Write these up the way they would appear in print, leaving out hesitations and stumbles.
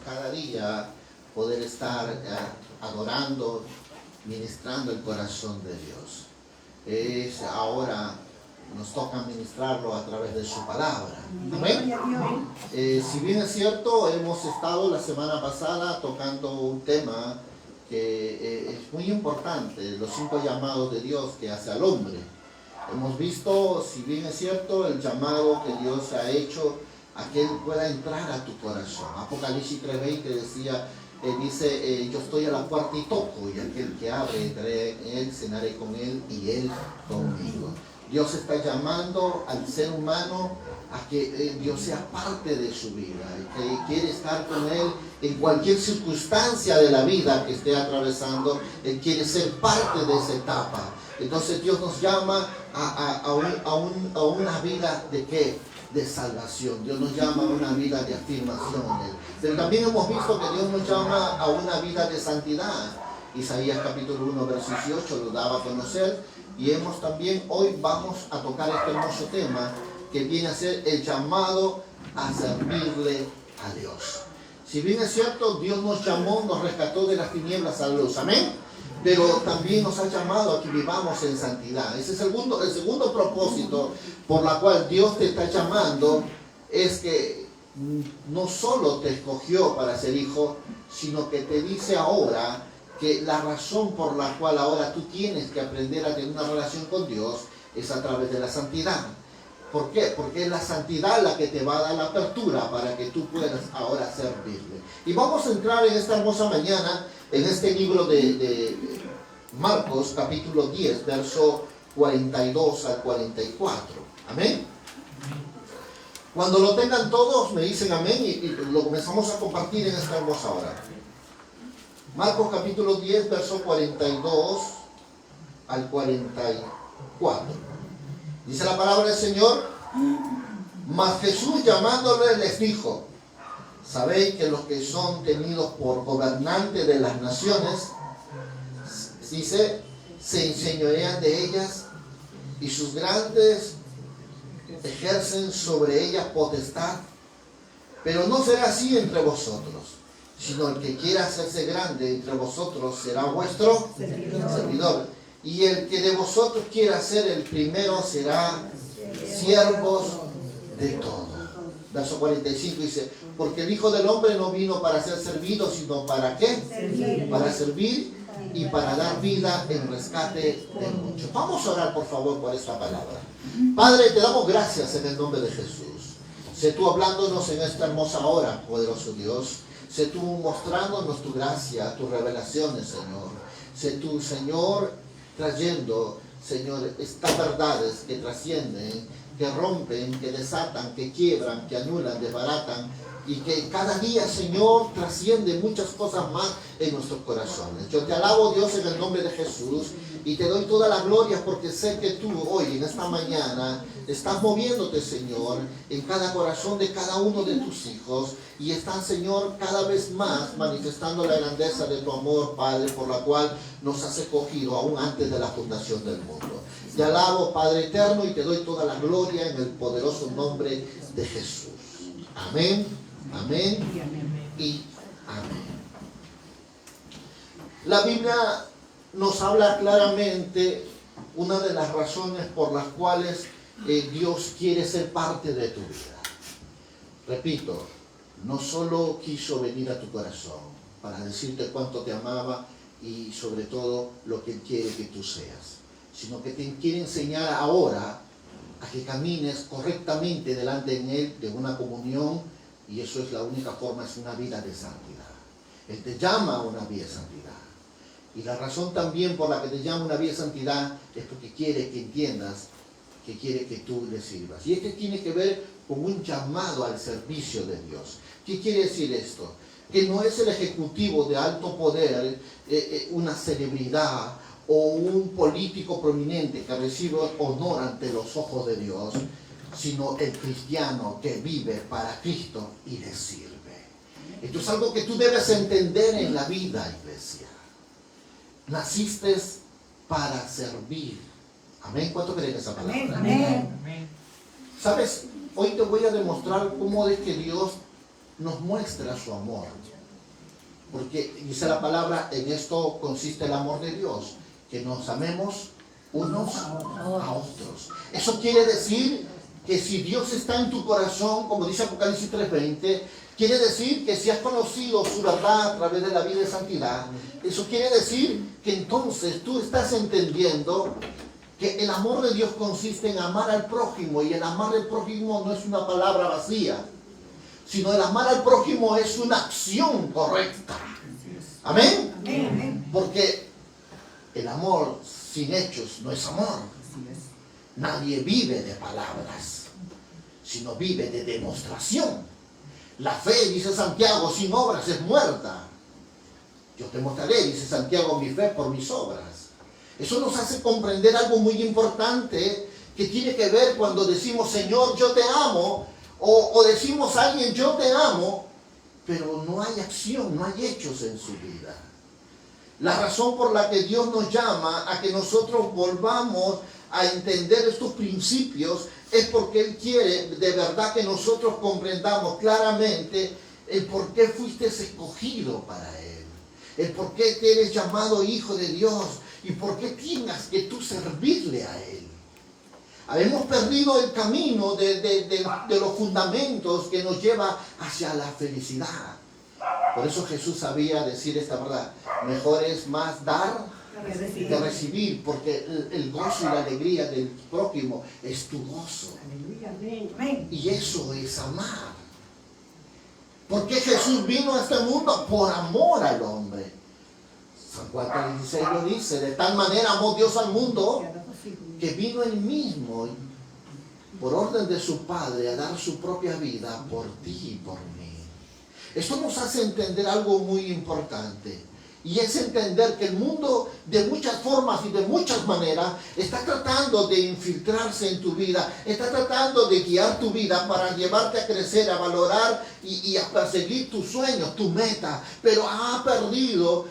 cada día poder estar adorando, ministrando el corazón de Dios. Ahora nos toca ministrarlo a través de su palabra. Amén. Si bien es cierto, hemos estado la semana pasada tocando un tema que es muy importante, los 5 llamados de Dios que hace al hombre. Hemos visto, si bien es cierto, el llamado que Dios ha hecho a que Él pueda entrar a tu corazón. Apocalipsis 3:20 dice, yo estoy a la puerta y toco, y aquel que abre, entraré en Él, cenaré con Él y Él conmigo. Dios está llamando al ser humano a que Dios sea parte de su vida, y que quiere estar con Él en cualquier circunstancia de la vida que esté atravesando. Él quiere ser parte de esa etapa. Entonces Dios nos llama a una vida de ¿qué? De salvación. Dios nos llama a una vida de afirmación en Él. Pero también hemos visto que Dios nos llama a una vida de santidad. Isaías capítulo 1, verso 18 lo daba a conocer. Y hoy vamos a tocar este hermoso tema que viene a ser el llamado a servirle a Dios. Si bien es cierto, Dios nos llamó, nos rescató de las tinieblas a la luz. Amén. Pero también nos ha llamado a que vivamos en santidad. Ese es el segundo propósito por la cual Dios te está llamando, es que no solo te escogió para ser hijo, sino que te dice ahora que la razón por la cual ahora tú tienes que aprender a tener una relación con Dios es a través de la santidad. ¿Por qué? Porque es la santidad la que te va a dar la apertura para que tú puedas ahora servirle. Y vamos a entrar en esta hermosa mañana en este libro de Marcos, capítulo 10, verso 42 al 44. Amén. Cuando lo tengan todos, me dicen amén y lo comenzamos a compartir en esta hermosa hora. Marcos, capítulo 10, verso 42 al 44. Dice la palabra del Señor: mas Jesús llamándole les dijo: sabéis que los que son tenidos por gobernantes de las naciones, dice, se enseñorean de ellas, y sus grandes ejercen sobre ellas potestad. Pero no será así entre vosotros, sino el que quiera hacerse grande entre vosotros será vuestro servidor. Y el que de vosotros quiera ser el primero será siervos de todo. Verso 45 dice: porque el Hijo del Hombre no vino para ser servido, sino para ¿qué? Para servir y para dar vida en rescate de muchos. Vamos a orar por favor por esta palabra. Padre, te damos gracias en el nombre de Jesús. Sé tú hablándonos en esta hermosa hora, poderoso Dios. Sé tú mostrándonos tu gracia, tus revelaciones, Señor. Sé tú, Señor, trayendo, Señor, estas verdades que trascienden, que rompen, que desatan, que quiebran, que anulan, desbaratan, y que cada día, Señor, trasciende muchas cosas más en nuestros corazones. Yo te alabo, Dios, en el nombre de Jesús, y te doy toda la gloria porque sé que tú hoy, en esta mañana, estás moviéndote, Señor, en cada corazón de cada uno de tus hijos, y están, Señor, cada vez más manifestando la grandeza de tu amor, Padre, por la cual nos has escogido aún antes de la fundación del mundo. Te alabo, Padre eterno, y te doy toda la gloria en el poderoso nombre de Jesús. Amén, amén y amén. La Biblia nos habla claramente una de las razones por las cuales Dios quiere ser parte de tu vida. Repito, no solo quiso venir a tu corazón para decirte cuánto te amaba y sobre todo lo que Él quiere que tú seas, sino que te quiere enseñar ahora a que camines correctamente delante de Él de una comunión, y eso es la única forma, es una vida de santidad. Él te llama a una vida de santidad. Y la razón también por la que te llama una vida de santidad es porque quiere que entiendas que quiere que tú le sirvas. Y esto tiene que ver con un llamado al servicio de Dios. ¿Qué quiere decir esto? Que no es el ejecutivo de alto poder, una celebridad o un político prominente que recibe honor ante los ojos de Dios, sino el cristiano que vive para Cristo y le sirve. Esto es algo que tú debes entender en la vida, iglesia. Naciste para servir. Amén. ¿Cuánto creen esa palabra? Amén. ¿Sabes? Hoy te voy a demostrar cómo es que Dios nos muestra su amor. Porque dice la palabra, en esto consiste el amor de Dios, que nos amemos unos a otros. Eso quiere decir que si Dios está en tu corazón, como dice Apocalipsis 3:20, quiere decir que si has conocido su verdad a través de la vida de santidad, eso quiere decir que entonces tú estás entendiendo que el amor de Dios consiste en amar al prójimo, y el amar al prójimo no es una palabra vacía, sino el amar al prójimo es una acción correcta. Amén. Amén. Porque el amor sin hechos no es amor. Nadie vive de palabras, sino vive de demostración. La fe, dice Santiago, sin obras es muerta. Yo te mostraré, dice Santiago, mi fe por mis obras. Eso nos hace comprender algo muy importante que tiene que ver cuando decimos, Señor, yo te amo, o decimos a alguien, yo te amo, pero no hay acción, no hay hechos en su vida. La razón por la que Dios nos llama a que nosotros volvamos a entender estos principios es porque Él quiere de verdad que nosotros comprendamos claramente el por qué fuiste escogido para Él, el por qué te eres llamado hijo de Dios y por qué tengas que tú servirle a Él. Hemos perdido el camino de los fundamentos que nos lleva hacia la felicidad. Por eso Jesús sabía decir esta verdad. Mejor es más dar que recibir, porque el gozo y la alegría del prójimo es tu gozo. Y eso es amar. ¿Por qué Jesús vino a este mundo? Por amor al hombre. San Juan 3:16 lo dice, de tal manera amó Dios al mundo que vino Él mismo por orden de su Padre a dar su propia vida por ti y por mí. Esto nos hace entender algo muy importante, y es entender que el mundo de muchas formas y de muchas maneras está tratando de infiltrarse en tu vida, está tratando de guiar tu vida para llevarte a crecer, a valorar y a perseguir tus sueños, tu meta, pero ha perdido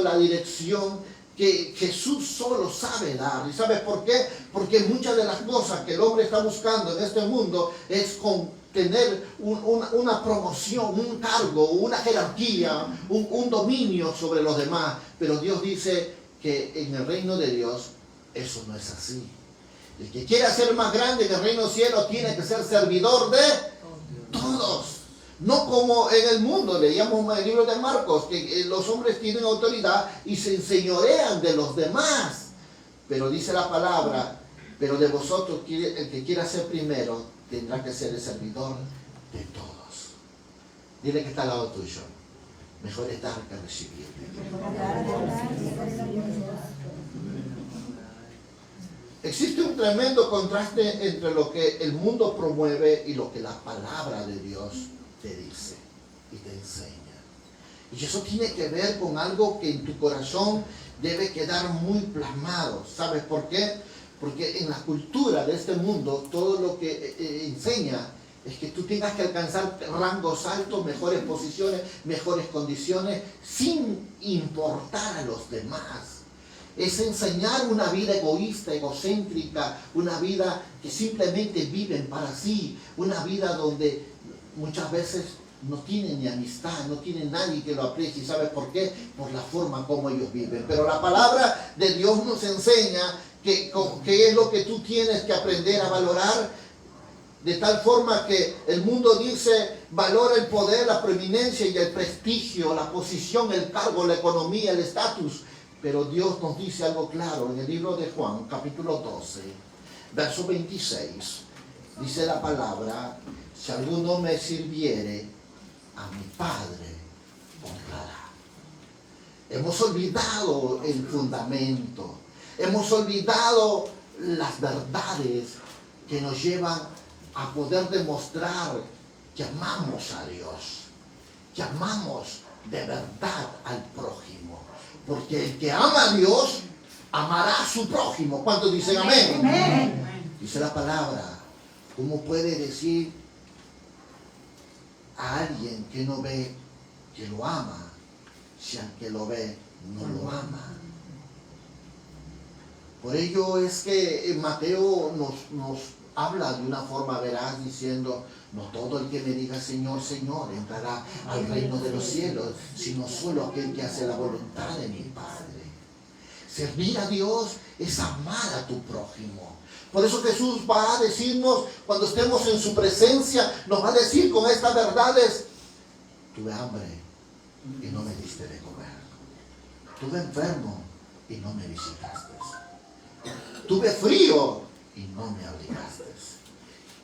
la dirección que Jesús solo sabe dar. ¿Y sabes por qué? Porque muchas de las cosas que el hombre está buscando en este mundo es con tener una promoción, un cargo, una jerarquía, un dominio sobre los demás. Pero Dios dice que en el reino de Dios eso no es así. El que quiera ser más grande en el reino del cielo tiene que ser servidor de todos. No como en el mundo, leíamos en el libro de Marcos, que los hombres tienen autoridad y se enseñorean de los demás. Pero dice la palabra, pero de vosotros el que quiera ser primero tendrá que ser el servidor de todos. Dile que está al lado tuyo. Mejor es dar que recibir. Existe un tremendo contraste entre lo que el mundo promueve y lo que la palabra de Dios te dice y te enseña. Y eso tiene que ver con algo que en tu corazón debe quedar muy plasmado. ¿Sabes por qué? Porque en la cultura de este mundo todo lo que enseña es que tú tengas que alcanzar rangos altos, mejores posiciones, mejores condiciones, sin importar a los demás. Es enseñar una vida egoísta, egocéntrica, una vida que simplemente viven para sí, una vida donde muchas veces no tienen ni amistad, no tienen nadie que lo aprecie. ¿Sabes por qué? Por la forma como ellos viven. Pero la palabra de Dios nos enseña que es lo que tú tienes que aprender a valorar, de tal forma que el mundo dice, valora el poder, la preeminencia y el prestigio, la posición, el cargo, la economía, el estatus. Pero Dios nos dice algo claro en el libro de Juan, capítulo 12, verso 26. Dice la palabra, si alguno me sirviere, a mi Padre honrará. Hemos olvidado el fundamento. Hemos olvidado las verdades que nos llevan a poder demostrar que amamos a Dios, que amamos de verdad al prójimo. Porque el que ama a Dios, amará a su prójimo. ¿Cuántos dicen amén? Amén. Dice la palabra, ¿cómo puede decir a alguien que no ve que lo ama, si al que lo ve no lo ama? Por ello es que Mateo nos habla de una forma veraz diciendo, no todo el que me diga Señor, Señor entrará al reino de los cielos, sino solo aquel que hace la voluntad de mi Padre. Servir a Dios es amar a tu prójimo. Por eso Jesús va a decirnos, cuando estemos en su presencia, nos va a decir con estas verdades, tuve hambre y no me diste de comer. Tuve enfermo y no me visitaste. Tuve frío y no me abrigaste.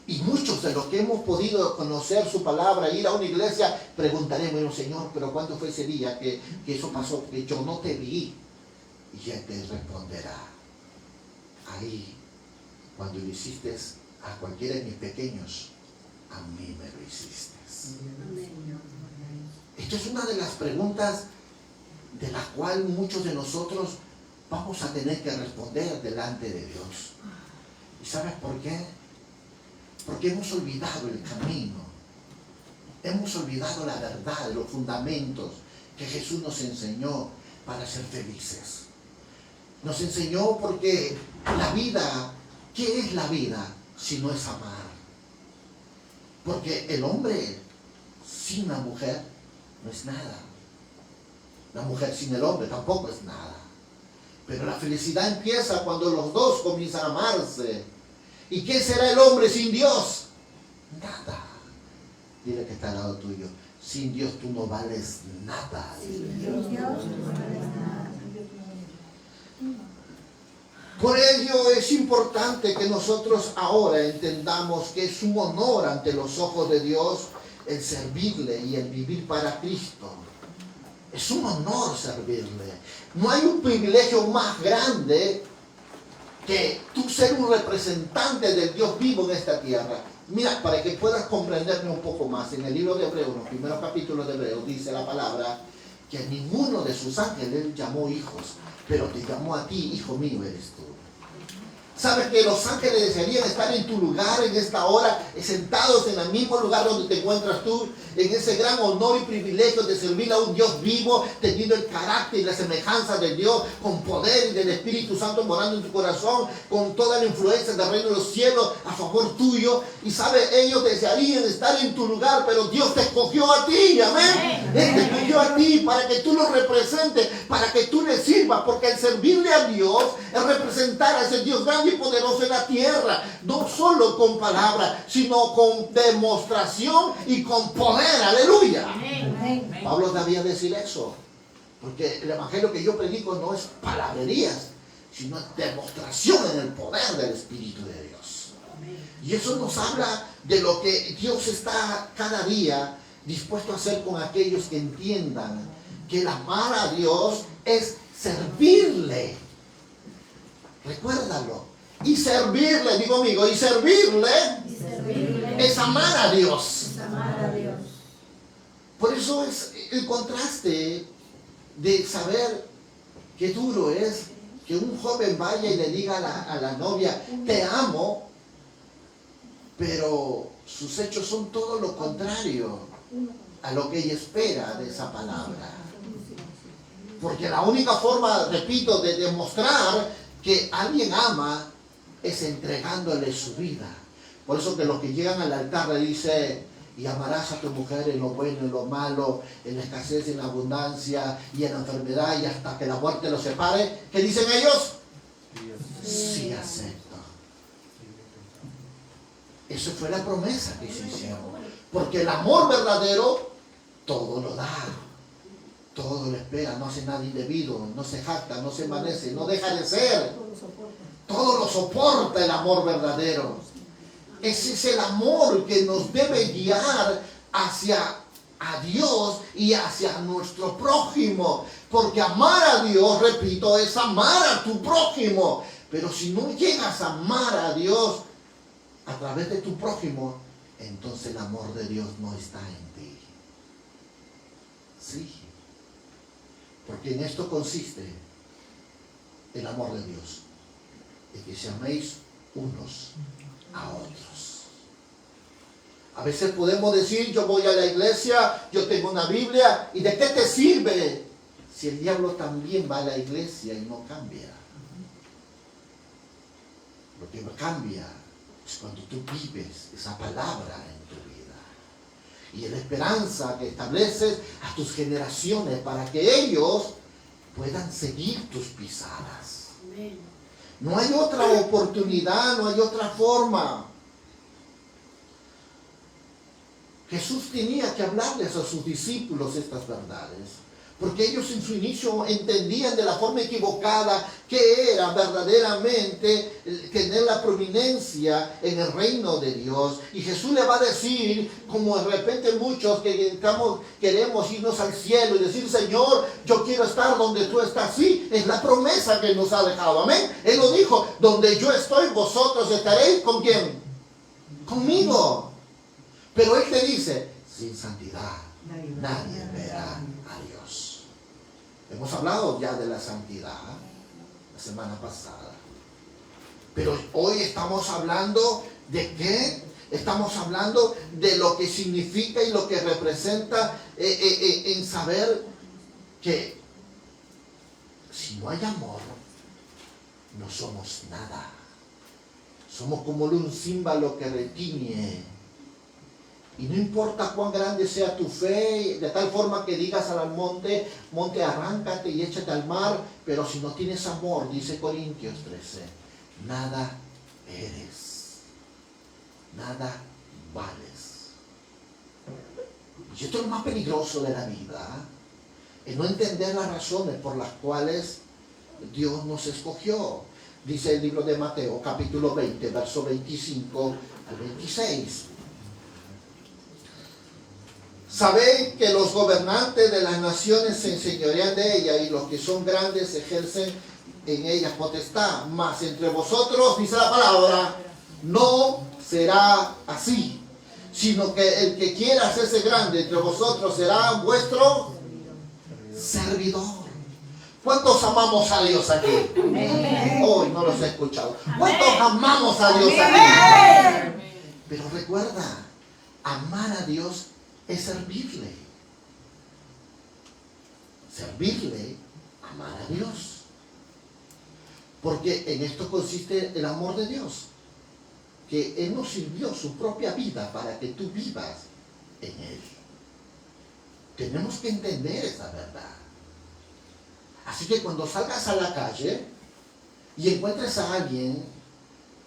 Y muchos de los que hemos podido conocer su palabra, ir a una iglesia, preguntaremos, Señor, pero ¿cuándo fue ese día que eso pasó? Que yo no te vi. Y Él te responderá, ahí, cuando lo hiciste a cualquiera de mis pequeños, a mí me lo hiciste. Esto es una de las preguntas de la cual muchos de nosotros vamos a tener que responder delante de Dios. ¿Y sabes por qué? Porque hemos olvidado el camino. Hemos olvidado la verdad, los fundamentos que Jesús nos enseñó para ser felices. Nos enseñó porque la vida, ¿qué es la vida si no es amar? Porque el hombre sin la mujer no es nada. La mujer sin el hombre tampoco es nada. Pero la felicidad empieza cuando los dos comienzan a amarse. ¿Y qué será el hombre sin Dios? Nada. Dile que está al lado tuyo. Sin Dios tú no vales nada. Sin Dios no vales nada. Por ello es importante que nosotros ahora entendamos que es un honor ante los ojos de Dios el servirle y el vivir para Cristo. Es un honor servirle. No hay un privilegio más grande que tú ser un representante del Dios vivo en esta tierra. Mira, para que puedas comprenderme un poco más, en el libro de Hebreos, en los primeros capítulos de Hebreos, dice la palabra que ninguno de sus ángeles llamó hijos, pero te llamó a ti, hijo mío eres tú. ¿Sabes que los ángeles desearían estar en tu lugar en esta hora, sentados en el mismo lugar donde te encuentras tú, en ese gran honor y privilegio de servir a un Dios vivo, teniendo el carácter y la semejanza de Dios, con poder y del Espíritu Santo morando en tu corazón, con toda la influencia del reino de los cielos a favor tuyo? Y sabes, ellos desearían estar en tu lugar, pero Dios te escogió a ti, amén. Él te escogió a ti para que tú lo representes, para que tú le sirvas, porque el servirle a Dios es representar a ese Dios grande y poderoso en la tierra, no solo con palabras, sino con demostración y con poder, aleluya. Amén. Pablo debía decir eso, porque el evangelio que yo predico no es palabrerías, sino es demostración en el poder del Espíritu de Dios. Y eso nos habla de lo que Dios está cada día dispuesto a hacer con aquellos que entiendan que el amar a Dios es servirle. Recuérdalo. Y servirle, digo amigo, y servirle es amar a Dios. Es amar a Dios. Por eso es el contraste de saber qué duro es que un joven vaya y le diga a la novia, te amo, pero sus hechos son todo lo contrario a lo que ella espera de esa palabra. Porque la única forma, repito, de demostrar que alguien ama es entregándole su vida. Por eso que los que llegan al altar le dice, y amarás a tu mujer en lo bueno, en lo malo, en la escasez, en la abundancia y en la enfermedad, y hasta que la muerte los separe. ¿Qué dicen ellos? Sí, acepto. Esa fue la promesa que se hicieron. Porque el amor verdadero todo lo da, todo lo espera, no hace nada indebido, no se jacta, no se envanece, no deja de ser. Todo lo soporta el amor verdadero. Ese es el amor que nos debe guiar hacia a Dios y hacia nuestro prójimo. Porque amar a Dios, repito, es amar a tu prójimo. Pero si no llegas a amar a Dios a través de tu prójimo, entonces el amor de Dios no está en ti. Sí. Porque en esto consiste el amor de Dios. De que se améis unos a otros. A veces podemos decir, yo voy a la iglesia, yo tengo una Biblia, ¿y de qué te sirve? Si el diablo también va a la iglesia y no cambia. Lo que cambia es cuando tú vives esa palabra en tu vida. Y es la esperanza que estableces a tus generaciones para que ellos puedan seguir tus pisadas. No hay otra oportunidad, no hay otra forma. Jesús tenía que hablarles a sus discípulos estas verdades, porque ellos en su inicio entendían de la forma equivocada que era verdaderamente tener la prominencia en el reino de Dios. Y Jesús le va a decir, como de repente muchos que queremos irnos al cielo y decir, Señor, yo quiero estar donde tú estás. Sí, es la promesa que nos ha dejado. Amén. Él lo dijo, donde yo estoy, vosotros estaréis. ¿Con quién? Conmigo. Pero Él te dice, sin santidad nadie verá a Dios. Hemos hablado ya de la santidad la semana pasada. Pero hoy estamos hablando de qué? Estamos hablando de lo que significa y lo que representa en saber que si no hay amor, no somos nada. Somos como un címbalo que retiñe. Y no importa cuán grande sea tu fe, de tal forma que digas al monte, monte, arráncate y échate al mar, pero si no tienes amor, dice Corintios 13, nada eres, nada vales. Y esto es lo más peligroso de la vida, es no entender las razones por las cuales Dios nos escogió. Dice el libro de Mateo, capítulo 20, verso 25 al 26. Sabéis que los gobernantes de las naciones se enseñorean de ella y los que son grandes ejercen en ellas potestad. Mas entre vosotros, dice la palabra, no será así, sino que el que quiera hacerse grande entre vosotros será vuestro servidor. ¿Cuántos amamos a Dios aquí? Hoy no los he escuchado. ¿Cuántos amamos a Dios aquí? Pero recuerda, amar a Dios es servirle. Servirle, amar a Dios. Porque en esto consiste el amor de Dios. Que Él nos sirvió su propia vida para que tú vivas en Él. Tenemos que entender esa verdad. Así que cuando salgas a la calle y encuentres a alguien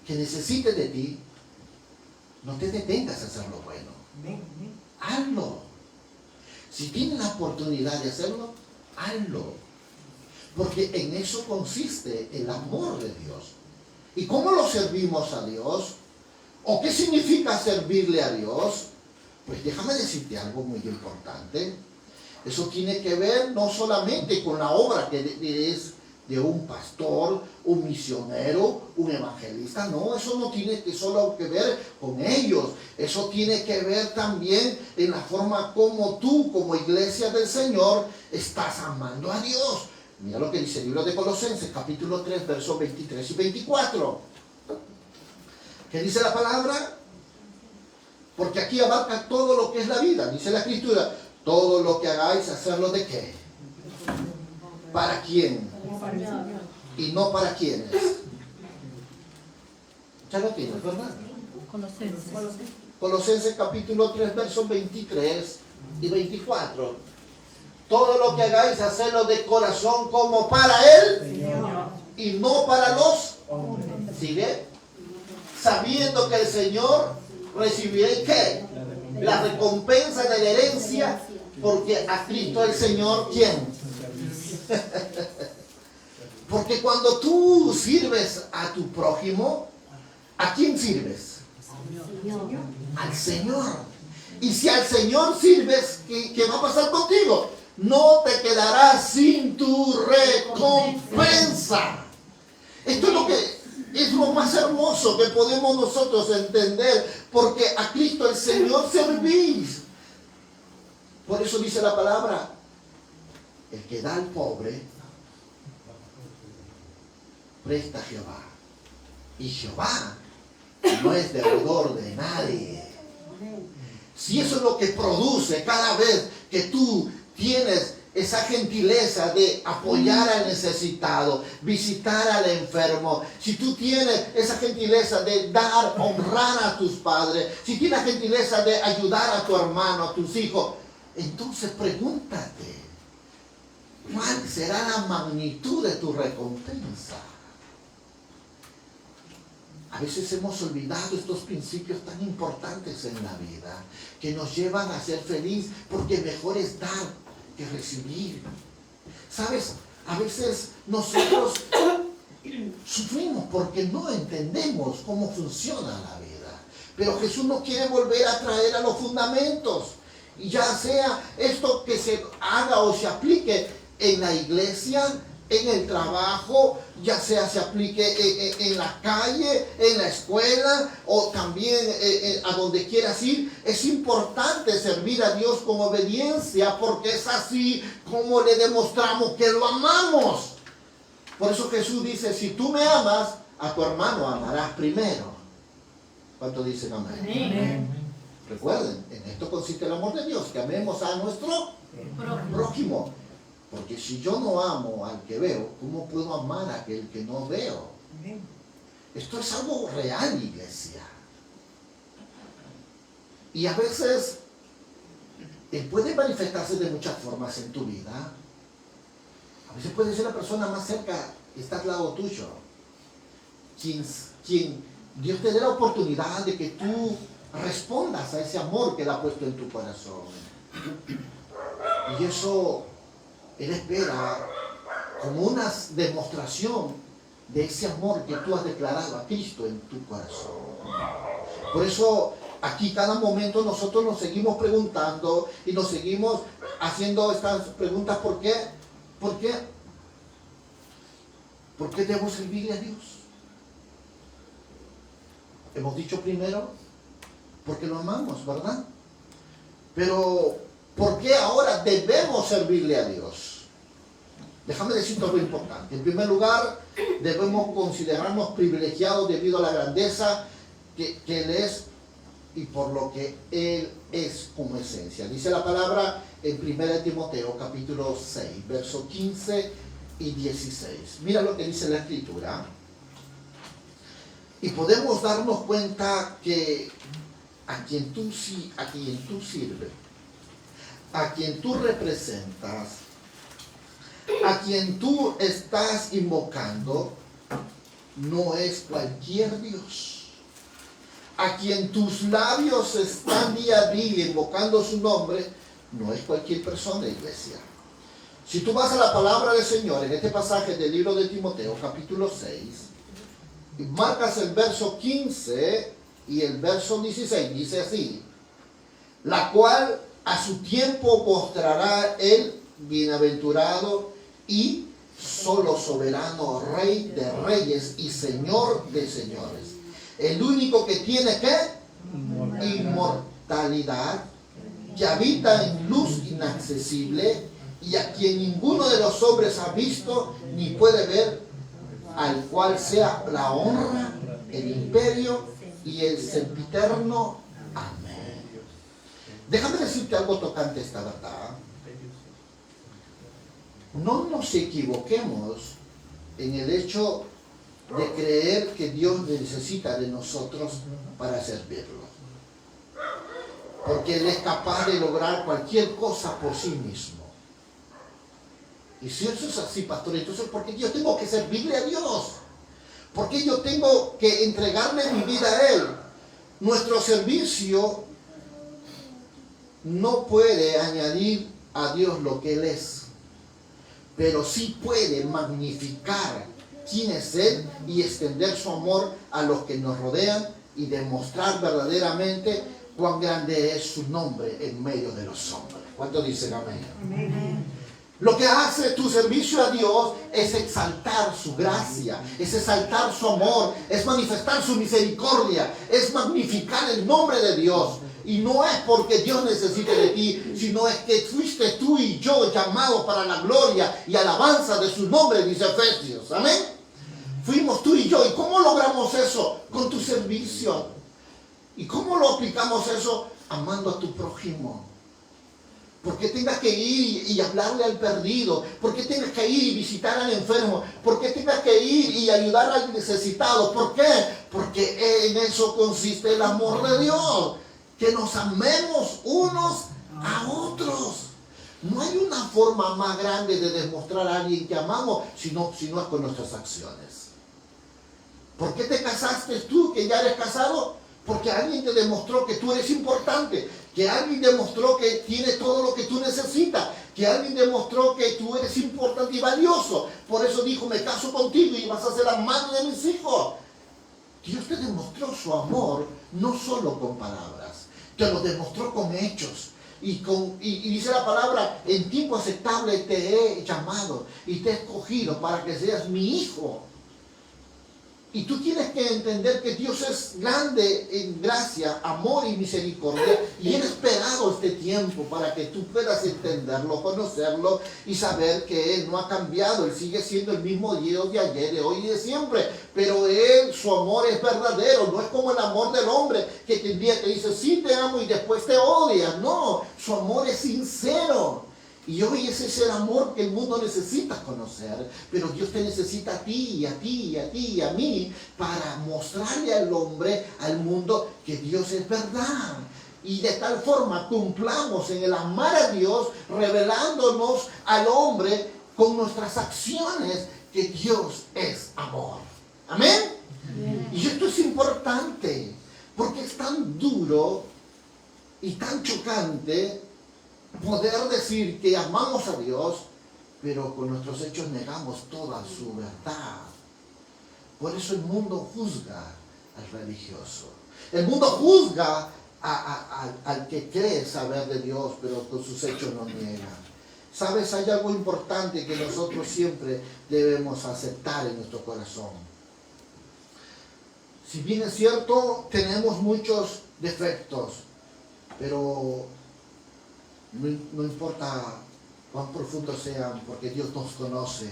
que necesite de ti, no te detengas a hacer lo bueno. Hazlo. Si tienes la oportunidad de hacerlo, hazlo. Porque en eso consiste el amor de Dios. ¿Y cómo lo servimos a Dios? ¿O qué significa servirle a Dios? Pues déjame decirte algo muy importante. Eso tiene que ver no solamente con la obra que es de un pastor, un misionero, un evangelista. No, eso no tiene que solo que ver con ellos. Eso tiene que ver también en la forma como tú, como iglesia del Señor, estás amando a Dios. Mira lo que dice el libro de Colosenses, capítulo 3, versos 23 y 24. ¿Qué dice la palabra? Porque aquí abarca todo lo que es la vida. Dice la Escritura, todo lo que hagáis, hacerlo ¿de qué? ¿Para quién? Y no para quiénes. Ya lo tienes, ¿verdad? Colosenses capítulo 3, versos 23 y 24. Todo lo que hagáis, hacerlo de corazón como para Él y no para los hombres. ¿Sigue? Sabiendo que el Señor recibiréis ¿qué? La recompensa de la herencia, porque a Cristo el Señor, ¿quién? Porque cuando tú sirves a tu prójimo, ¿a quién sirves? Al Señor. Y si al Señor sirves, ¿qué va a pasar contigo? No te quedarás sin tu recompensa. Esto es lo que es lo más hermoso que podemos nosotros entender, porque a Cristo el Señor servís. Por eso dice la palabra, el que da al pobre, presta a Jehová. Y Jehová no es deudor de nadie. Si eso es lo que produce cada vez que tú tienes esa gentileza de apoyar al necesitado, visitar al enfermo, si tú tienes esa gentileza de dar, honrar a tus padres, si tienes la gentileza de ayudar a tu hermano, a tus hijos, entonces pregúntate, ¿cuál será la magnitud de tu recompensa? A veces hemos olvidado estos principios tan importantes en la vida, que nos llevan a ser felices, porque mejor es dar que recibir. ¿Sabes? A veces nosotros sufrimos porque no entendemos cómo funciona la vida. Pero Jesús nos quiere volver a traer a los fundamentos. Y ya sea esto que se haga o se aplique en la iglesia, en el trabajo, ya sea se aplique en la calle, en la escuela o también a donde quieras ir. Es importante servir a Dios con obediencia, porque es así como le demostramos que lo amamos. Por eso Jesús dice, si tú me amas, a tu hermano amarás primero. ¿Cuánto dicen amén? Amén. Recuerden, en esto consiste el amor de Dios, que amemos a nuestro prójimo. Porque si yo no amo al que veo, ¿cómo puedo amar a aquel que no veo? Esto es algo real, iglesia. Y a veces puede manifestarse de muchas formas en tu vida. A veces puede ser la persona más cerca que está al lado tuyo, quien Dios te dé la oportunidad de que tú respondas a ese amor que Él ha puesto en tu corazón. Y eso Él espera como una demostración de ese amor que tú has declarado a Cristo en tu corazón. Por eso aquí cada momento nosotros nos seguimos preguntando y nos seguimos haciendo estas preguntas. ¿Por qué? ¿Por qué? ¿Por qué debo servirle a Dios? Hemos dicho primero, porque lo amamos, ¿verdad? Pero ¿por qué ahora debemos servirle a Dios? Déjame decirte algo importante. En primer lugar, debemos considerarnos privilegiados debido a la grandeza que Él es y por lo que Él es como esencia. Dice la palabra en 1 Timoteo capítulo 6, versos 15 y 16. Mira lo que dice la Escritura. Y podemos darnos cuenta que a quien tú sirves, a quien tú representas, a quien tú estás invocando, no es cualquier Dios. A quien tus labios están día a día invocando su nombre, no es cualquier persona, iglesia. Si tú vas a la palabra del Señor en este pasaje del libro de Timoteo, capítulo 6, y marcas el verso 15 y el verso 16, dice así: la cual a su tiempo mostrará el bienaventurado y solo soberano Rey de reyes y Señor de señores, el único que tiene ¿qué? Inmortalidad, que habita en luz inaccesible y a quien ninguno de los hombres ha visto ni puede ver, al cual sea la honra, el imperio y el sempiterno. Amén. Déjame decirte algo tocante esta verdad. No nos equivoquemos en el hecho de creer que Dios necesita de nosotros para servirlo. Porque Él es capaz de lograr cualquier cosa por sí mismo. Y si eso es así, pastor, entonces ¿por qué yo tengo que servirle a Dios? ¿Por qué yo tengo que entregarle mi vida a Él? Nuestro servicio no puede añadir a Dios lo que Él es, pero sí puede magnificar quién es Él y extender su amor a los que nos rodean y demostrar verdaderamente cuán grande es su nombre en medio de los hombres. ¿Cuántos dicen amén? Amén. Lo que hace tu servicio a Dios es exaltar su gracia, es exaltar su amor, es manifestar su misericordia, es magnificar el nombre de Dios. Y no es porque Dios necesite de ti, sino es que fuiste tú y yo llamados para la gloria y alabanza de su nombre, dice Efesios. Amén. Fuimos tú y yo. ¿Y cómo logramos eso? Con tu servicio. ¿Y cómo lo aplicamos eso? Amando a tu prójimo. ¿Por qué tengas que ir y hablarle al perdido? ¿Por qué tengas que ir y visitar al enfermo? ¿Por qué tengas que ir y ayudar al necesitado? ¿Por qué? Porque en eso consiste el amor de Dios. Que nos amemos unos a otros. No hay una forma más grande de demostrar a alguien que amamos si no es con nuestras acciones. ¿Por qué te casaste tú, que ya eres casado? Porque alguien te demostró que tú eres importante, que alguien demostró que tiene todo lo que tú necesitas, que alguien demostró que tú eres importante y valioso. Por eso dijo, me caso contigo y vas a ser la madre de mis hijos. Dios te demostró su amor no solo con palabras, te lo demostró con hechos. Y dice la palabra, en tiempo aceptable te he llamado y te he escogido para que seas mi hijo. Y tú tienes que entender que Dios es grande en gracia, amor y misericordia, y Él ha esperado este tiempo para que tú puedas entenderlo, conocerlo y saber que Él no ha cambiado. Él sigue siendo el mismo Dios de ayer, de hoy y de siempre. Pero Él, su amor es verdadero, no es como el amor del hombre que un día te dice, sí te amo y después te odia. No, su amor es sincero. Y hoy ese es el amor que el mundo necesita conocer, pero Dios te necesita a ti, y a ti, y a ti, y a mí, para mostrarle al hombre, al mundo, que Dios es verdad. Y de tal forma cumplamos en el amar a Dios, revelándonos al hombre con nuestras acciones, que Dios es amor. ¿Amén? Amén. Y esto es importante, porque es tan duro y tan chocante poder decir que amamos a Dios, pero con nuestros hechos negamos toda su verdad. Por eso el mundo juzga al religioso. El mundo juzga al que cree saber de Dios, pero con sus hechos no niega. ¿Sabes? Hay algo importante que nosotros siempre debemos aceptar en nuestro corazón. Si bien es cierto, tenemos muchos defectos, pero no importa cuán profundos sean, porque Dios nos conoce.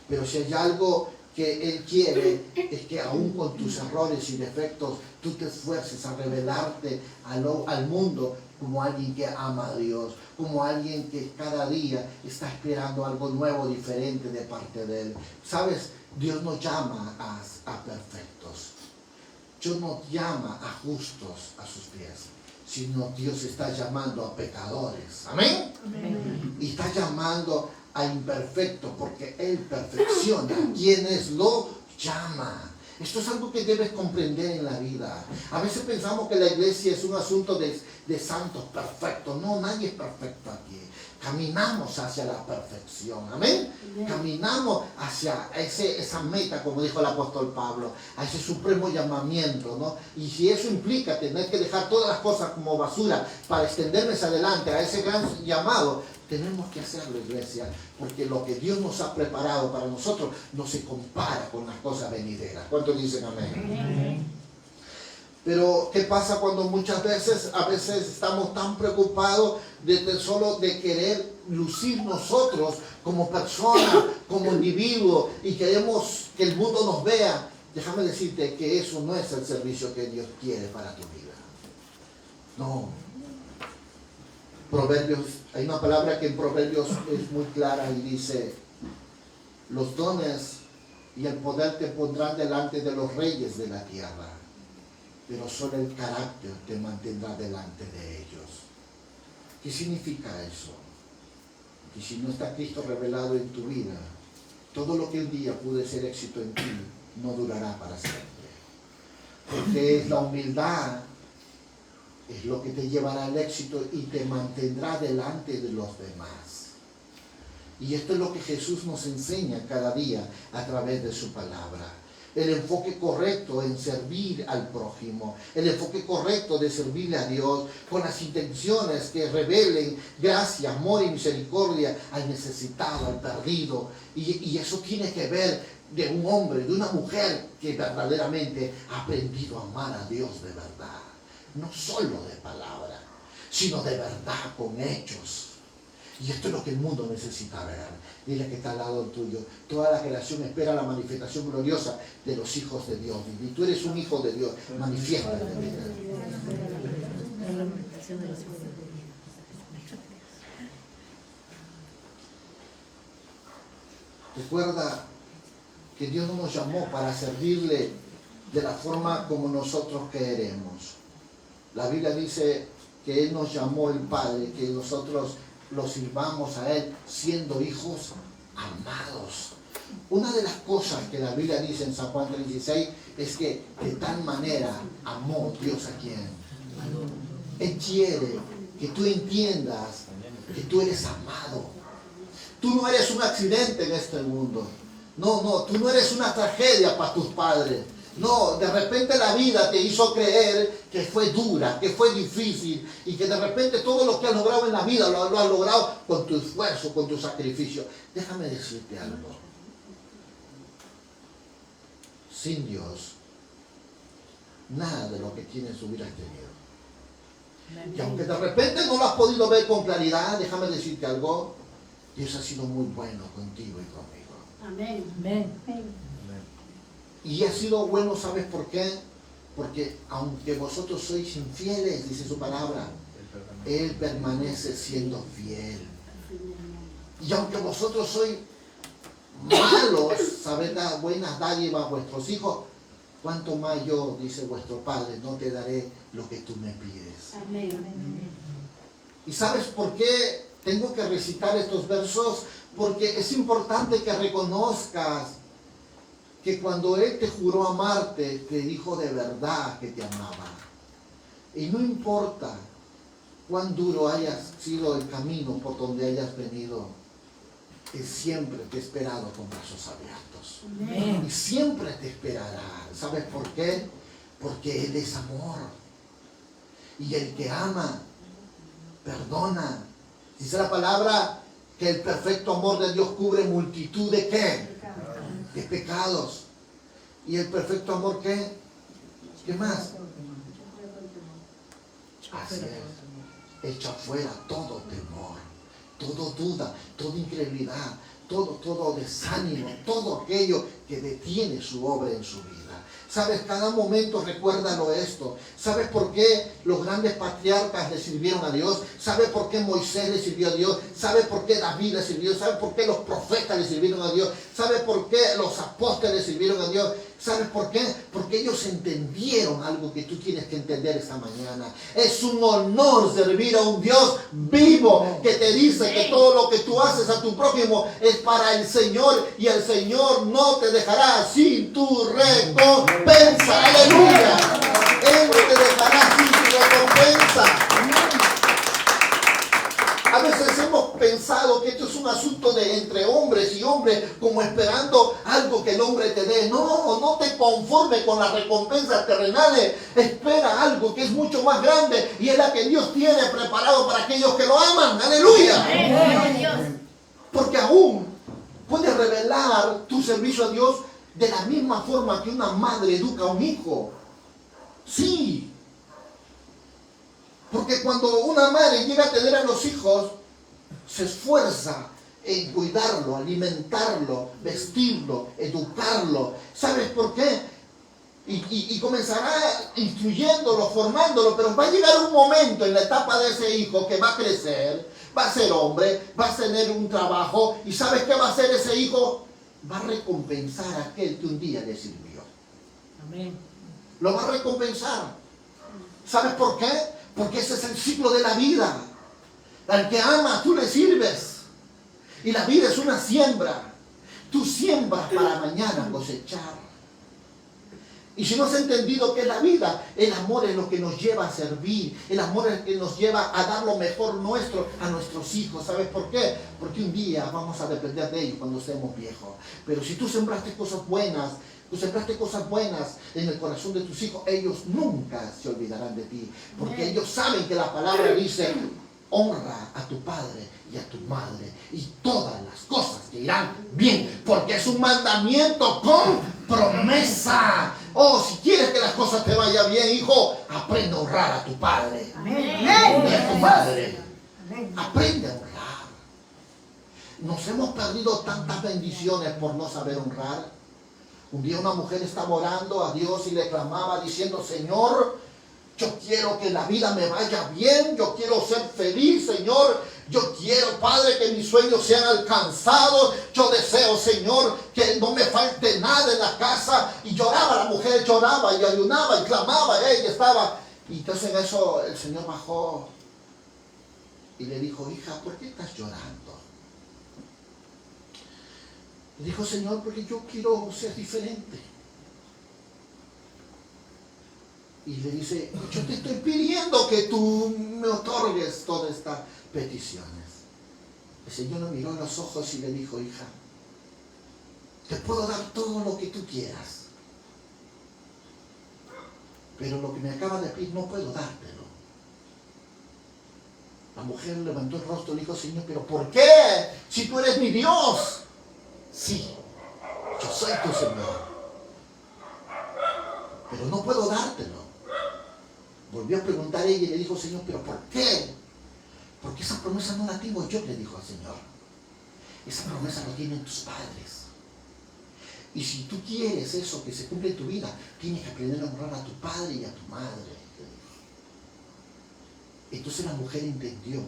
Pero si hay algo que Él quiere, es que aún con tus errores y defectos, tú te esfuerces a revelarte al mundo como alguien que ama a Dios, como alguien que cada día está esperando algo nuevo, diferente de parte de Él. ¿Sabes? Dios no llama a perfectos. Dios no llama a justos a sus pies, sino Dios está llamando a pecadores. ¿Amén? Amén. Y está llamando a imperfectos, porque Él perfecciona a quienes lo llama. Esto es algo que debes comprender en la vida. A veces pensamos que la iglesia es un asunto de santos perfectos. No, nadie es perfecto aquí. Caminamos hacia la perfección. ¿Amén? Bien. Caminamos hacia esa meta, como dijo el apóstol Pablo, a ese supremo llamamiento, ¿no? Y si eso implica tener que dejar todas las cosas como basura para extendernos adelante a ese gran llamado, tenemos que hacerlo, iglesia, porque lo que Dios nos ha preparado para nosotros no se compara con las cosas venideras. ¿Cuántos dicen amén? Amén. Pero ¿qué pasa cuando a veces estamos tan preocupados solo de querer lucir nosotros como personas, como individuos, y queremos que el mundo nos vea? Déjame decirte que eso no es el servicio que Dios quiere para tu vida. No. Proverbios, hay una palabra que en Proverbios es muy clara y dice: los dones y el poder te pondrán delante de los reyes de la tierra, pero solo el carácter te mantendrá delante de ellos. ¿Qué significa eso? Que si no está Cristo revelado en tu vida, todo lo que un día pude ser éxito en ti no durará para siempre. Porque es la humildad, es lo que te llevará al éxito y te mantendrá delante de los demás. Y esto es lo que Jesús nos enseña cada día a través de su palabra. El enfoque correcto en servir al prójimo, el enfoque correcto de servirle a Dios con las intenciones que revelen gracia, amor y misericordia al necesitado, al perdido. Y eso tiene que ver de un hombre, de una mujer que verdaderamente ha aprendido a amar a Dios de verdad. No solo de palabra, sino de verdad con hechos. Y esto es lo que el mundo necesita ver. Dile que está al lado tuyo. Toda la creación espera la manifestación gloriosa de los hijos de Dios. Y tú eres un hijo de Dios. Manifiéstate. Recuerda que Dios no nos llamó para servirle de la forma como nosotros queremos. La Biblia dice que Él nos llamó el Padre, que nosotros lo sirvamos a Él siendo hijos amados. Una de las cosas que la Biblia dice en San Juan 3:16 es que de tal manera amó Dios a quien. Él quiere que tú entiendas que tú eres amado. Tú no eres un accidente en este mundo. No, tú no eres una tragedia para tus padres. No, de repente la vida te hizo creer que fue dura, que fue difícil y que de repente todo lo que has logrado en la vida lo has logrado con tu esfuerzo, con tu sacrificio. Déjame decirte algo. Sin Dios, nada de lo que tienes hubieras tenido. Y aunque de repente no lo has podido ver con claridad, déjame decirte algo. Dios ha sido muy bueno contigo y conmigo. Amén. Amén. Y ha sido bueno, ¿sabes por qué? Porque aunque vosotros sois infieles, dice su palabra, Él permanece siendo fiel. Y aunque vosotros sois malos, sabed dar buenas dádivas a vuestros hijos, cuanto más yo, dice vuestro Padre, no te daré lo que tú me pides. Amén. ¿Y sabes por qué tengo que recitar estos versos? Porque es importante que reconozcas que cuando Él te juró amarte, te dijo de verdad que te amaba. Y no importa cuán duro haya sido el camino por donde hayas venido, Él siempre te ha esperado con brazos abiertos. Amén. Y siempre te esperará. ¿Sabes por qué? Porque Él es amor. Y el que ama, perdona. Dice la palabra que el perfecto amor de Dios cubre multitud de ¿qué? De pecados. ¿Y el perfecto amor qué? ¿Qué más? Así es. Echa fuera todo temor, todo duda, toda incredulidad, todo desánimo, todo aquello que detiene su obra en su vida. ¿Sabes? Cada momento recuérdalo esto. ¿Sabes por qué los grandes patriarcas le sirvieron a Dios? ¿Sabes por qué Moisés le sirvió a Dios? ¿Sabes por qué David le sirvió? ¿Sabes por qué los profetas le sirvieron a Dios? ¿Sabes por qué los apóstoles le sirvieron a Dios? ¿Sabes por qué? Porque ellos entendieron algo que tú tienes que entender esta mañana. Es un honor servir a un Dios vivo que te dice que todo lo que tú haces a tu prójimo es para el Señor y el Señor no te dejará sin tu recompensa. ¡Aleluya! Él no te dejará sin tu recompensa. A veces hemos pensado que esto es un asunto de entre hombres y hombres, como esperando algo que el hombre te dé. No te conformes con las recompensas terrenales. Espera algo que es mucho más grande y es la que Dios tiene preparado para aquellos que lo aman. ¡Aleluya! Porque aún puedes revelar tu servicio a Dios de la misma forma que una madre educa a un hijo. Sí. Porque cuando una madre llega a tener a los hijos, se esfuerza en cuidarlo, alimentarlo, vestirlo, educarlo. ¿Sabes por qué? Y comenzará instruyéndolo, formándolo, pero va a llegar un momento en la etapa de ese hijo que va a crecer, va a ser hombre, va a tener un trabajo, y ¿sabes qué va a hacer ese hijo? Va a recompensar a aquel que un día le sirvió. Amén. Lo va a recompensar. ¿Sabes por qué? Porque ese es el ciclo de la vida. Al que ama, tú le sirves. Y la vida es una siembra. Tú siembras para mañana cosechar. Y si no has entendido qué es la vida, el amor es lo que nos lleva a servir. El amor es lo que nos lleva a dar lo mejor nuestro a nuestros hijos. ¿Sabes por qué? Porque un día vamos a depender de ellos cuando estemos viejos. Pero si tú sembraste cosas buenas, en el corazón de tus hijos, ellos nunca se olvidarán de ti. Porque ellos saben que la palabra dice: honra a tu padre y a tu madre, y todas las cosas te irán bien. Porque es un mandamiento con promesa. Oh, si quieres que las cosas te vayan bien, hijo, aprende a honrar a tu padre. Amén. Y a tu madre. Aprende a honrar. Nos hemos perdido tantas bendiciones por no saber honrar. Un día una mujer estaba orando a Dios y le clamaba diciendo: Señor, yo quiero que la vida me vaya bien, yo quiero ser feliz, Señor, Yo quiero, Padre, que mis sueños sean alcanzados. Yo deseo, Señor, que no me falte nada en la casa. Y lloraba, la mujer lloraba y ayunaba y clamaba. Ella estaba. Y entonces en eso el Señor bajó y le dijo, hija, ¿por qué estás llorando? Le dijo, Señor, porque yo quiero ser diferente. Y le dice, yo te estoy pidiendo que tú me otorgues todas estas peticiones. El Señor le miró en los ojos y le dijo, hija, te puedo dar todo lo que tú quieras, pero lo que me acabas de pedir no puedo dártelo. La mujer levantó el rostro y le dijo, Señor, ¿pero por qué? Si tú eres mi Dios. Sí, yo soy tu Señor, pero no puedo dártelo. Volvió a preguntar ella y le dijo, Señor, ¿pero por qué? Porque esa promesa no la tengo yo, le dijo al Señor. Esa promesa la tienen tus padres. Y si tú quieres eso que se cumple en tu vida, tienes que aprender a honrar a tu padre y a tu madre. Entonces la mujer entendió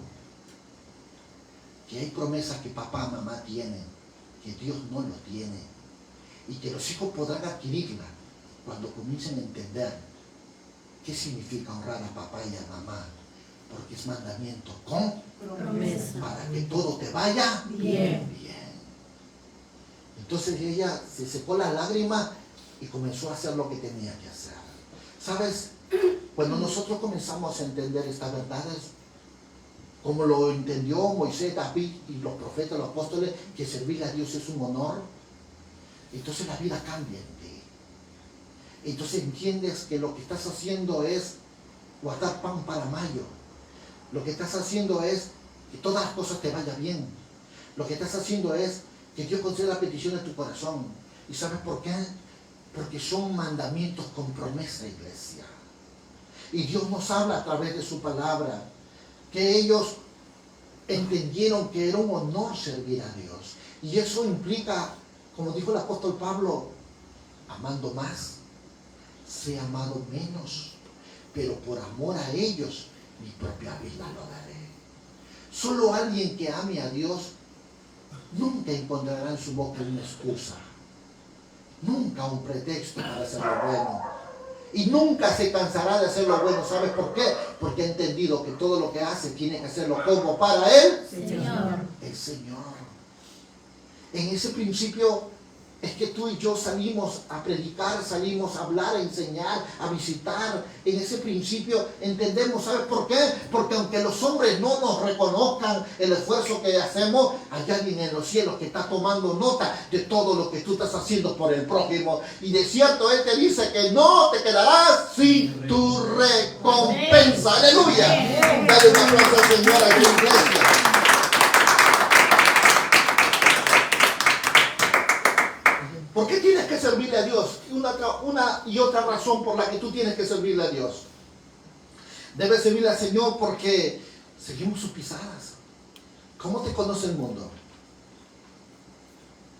que hay promesas que papá, mamá tienen, que Dios no lo tiene, y que los hijos podrán adquirirla cuando comiencen a entender qué significa honrar a papá y a mamá, porque es mandamiento con Promesa. para que todo te vaya Bien. bien. Entonces ella se secó la lágrima y comenzó a hacer lo que tenía que hacer. ¿Sabes? Cuando nosotros comenzamos a entender estas verdades, como lo entendió Moisés, David y los profetas, los apóstoles, que servir a Dios es un honor, entonces la vida cambia en ti. Entonces entiendes que lo que estás haciendo es guardar pan para mayo. Lo que estás haciendo es que todas las cosas te vayan bien. Lo que estás haciendo es que Dios conceda la petición de tu corazón. ¿Y sabes por qué? Porque son mandamientos con promesa, iglesia. Y Dios nos habla a través de su palabra, que ellos entendieron que era un honor servir a Dios. Y eso implica, como dijo el apóstol Pablo, amando más, sé amado menos, pero por amor a ellos, mi propia vida lo daré. Solo alguien que ame a Dios nunca encontrará en su boca una excusa, nunca un pretexto para hacer lo bueno, y nunca se cansará de hacer lo bueno. ¿Sabes por qué? Porque ha entendido que todo lo que hace tiene que hacerlo como para Él, Señor. el Señor. En ese principio es que tú y yo salimos a predicar, salimos a hablar, a enseñar, a visitar. En ese principio entendemos, ¿sabes por qué? Porque aunque los hombres no nos reconozcan el esfuerzo que hacemos, hay alguien en los cielos que está tomando nota de todo lo que tú estás haciendo por el prójimo. Y de cierto Él te dice que no te quedarás sin tu recompensa. ¡Aleluya! Dale un aplauso al Señor a la iglesia. ¿Por qué tienes que servirle a Dios? Una y otra razón por la que tú tienes que servirle a Dios. Debes servirle al Señor porque seguimos sus pisadas. ¿Cómo te conoce el mundo?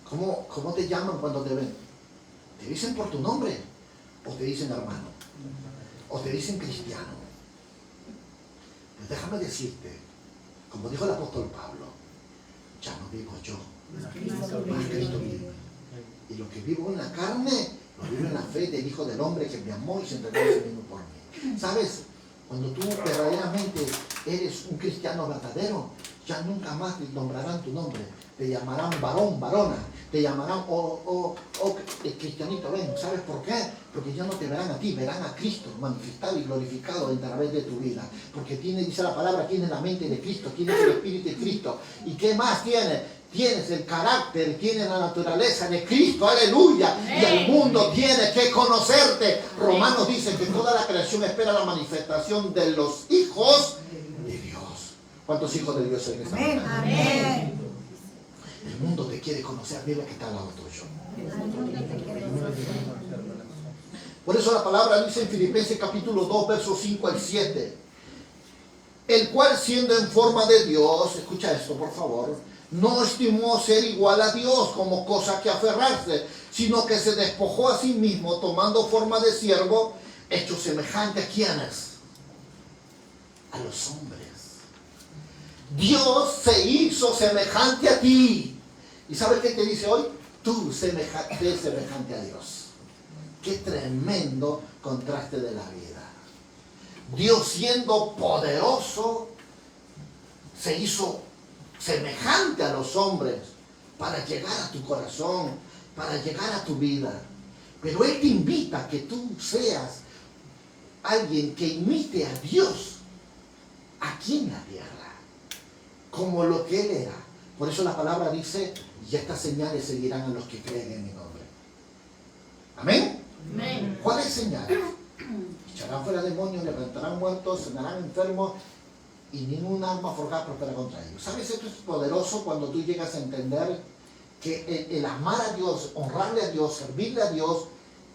¿Cómo te llaman cuando te ven? ¿Te dicen por tu nombre? ¿O te dicen hermano? ¿O te dicen cristiano? Pues déjame decirte, como dijo el apóstol Pablo, ya no vivo yo, mas Cristo vive. Y lo que vivo en la carne, lo vivo en la fe del Hijo del Hombre que me amó y se entregó a sí mismo por mí. ¿Sabes? Cuando tú verdaderamente eres un cristiano verdadero, ya nunca más te nombrarán tu nombre. Te llamarán varón, varona. Te llamarán, cristianito, ven. ¿Sabes por qué? Porque ya no te verán a ti, verán a Cristo manifestado y glorificado a través de tu vida. Porque dice la palabra, tienes la mente de Cristo, tienes el Espíritu de Cristo. ¿Y qué más tienes? Tienes el carácter, tienes la naturaleza de Cristo, aleluya. Y el mundo tiene que conocerte. Romanos dice que toda la creación espera la manifestación de los hijos de Dios. ¿Cuántos hijos de Dios hay en esta mañana? Amén. El mundo te quiere conocer, mira que está al lado tuyo. Por eso la palabra dice en Filipenses capítulo 2, versos 5 al 7. El cual siendo en forma de Dios, escucha esto por favor, no estimó ser igual a Dios como cosa que aferrarse, sino que se despojó a sí mismo, tomando forma de siervo, hecho semejante a quienes, a los hombres. Dios se hizo semejante a ti. ¿Y sabes qué te dice hoy? Tú sé semejante a Dios. Qué tremendo contraste de la vida. Dios, siendo poderoso, se hizo semejante a los hombres para llegar a tu corazón, para llegar a tu vida. Pero Él te invita a que tú seas alguien que imite a Dios aquí en la tierra, como lo que Él era. Por eso la palabra dice, y estas señales seguirán a los que creen en mi nombre. Amén. Amén. ¿Cuáles señales? Echarán fuera demonios, levantarán muertos, sanarán enfermos, y ningún alma forjada prospera contra ellos. ¿Sabes? Esto es poderoso cuando tú llegas a entender que el amar a Dios, honrarle a Dios, servirle a Dios,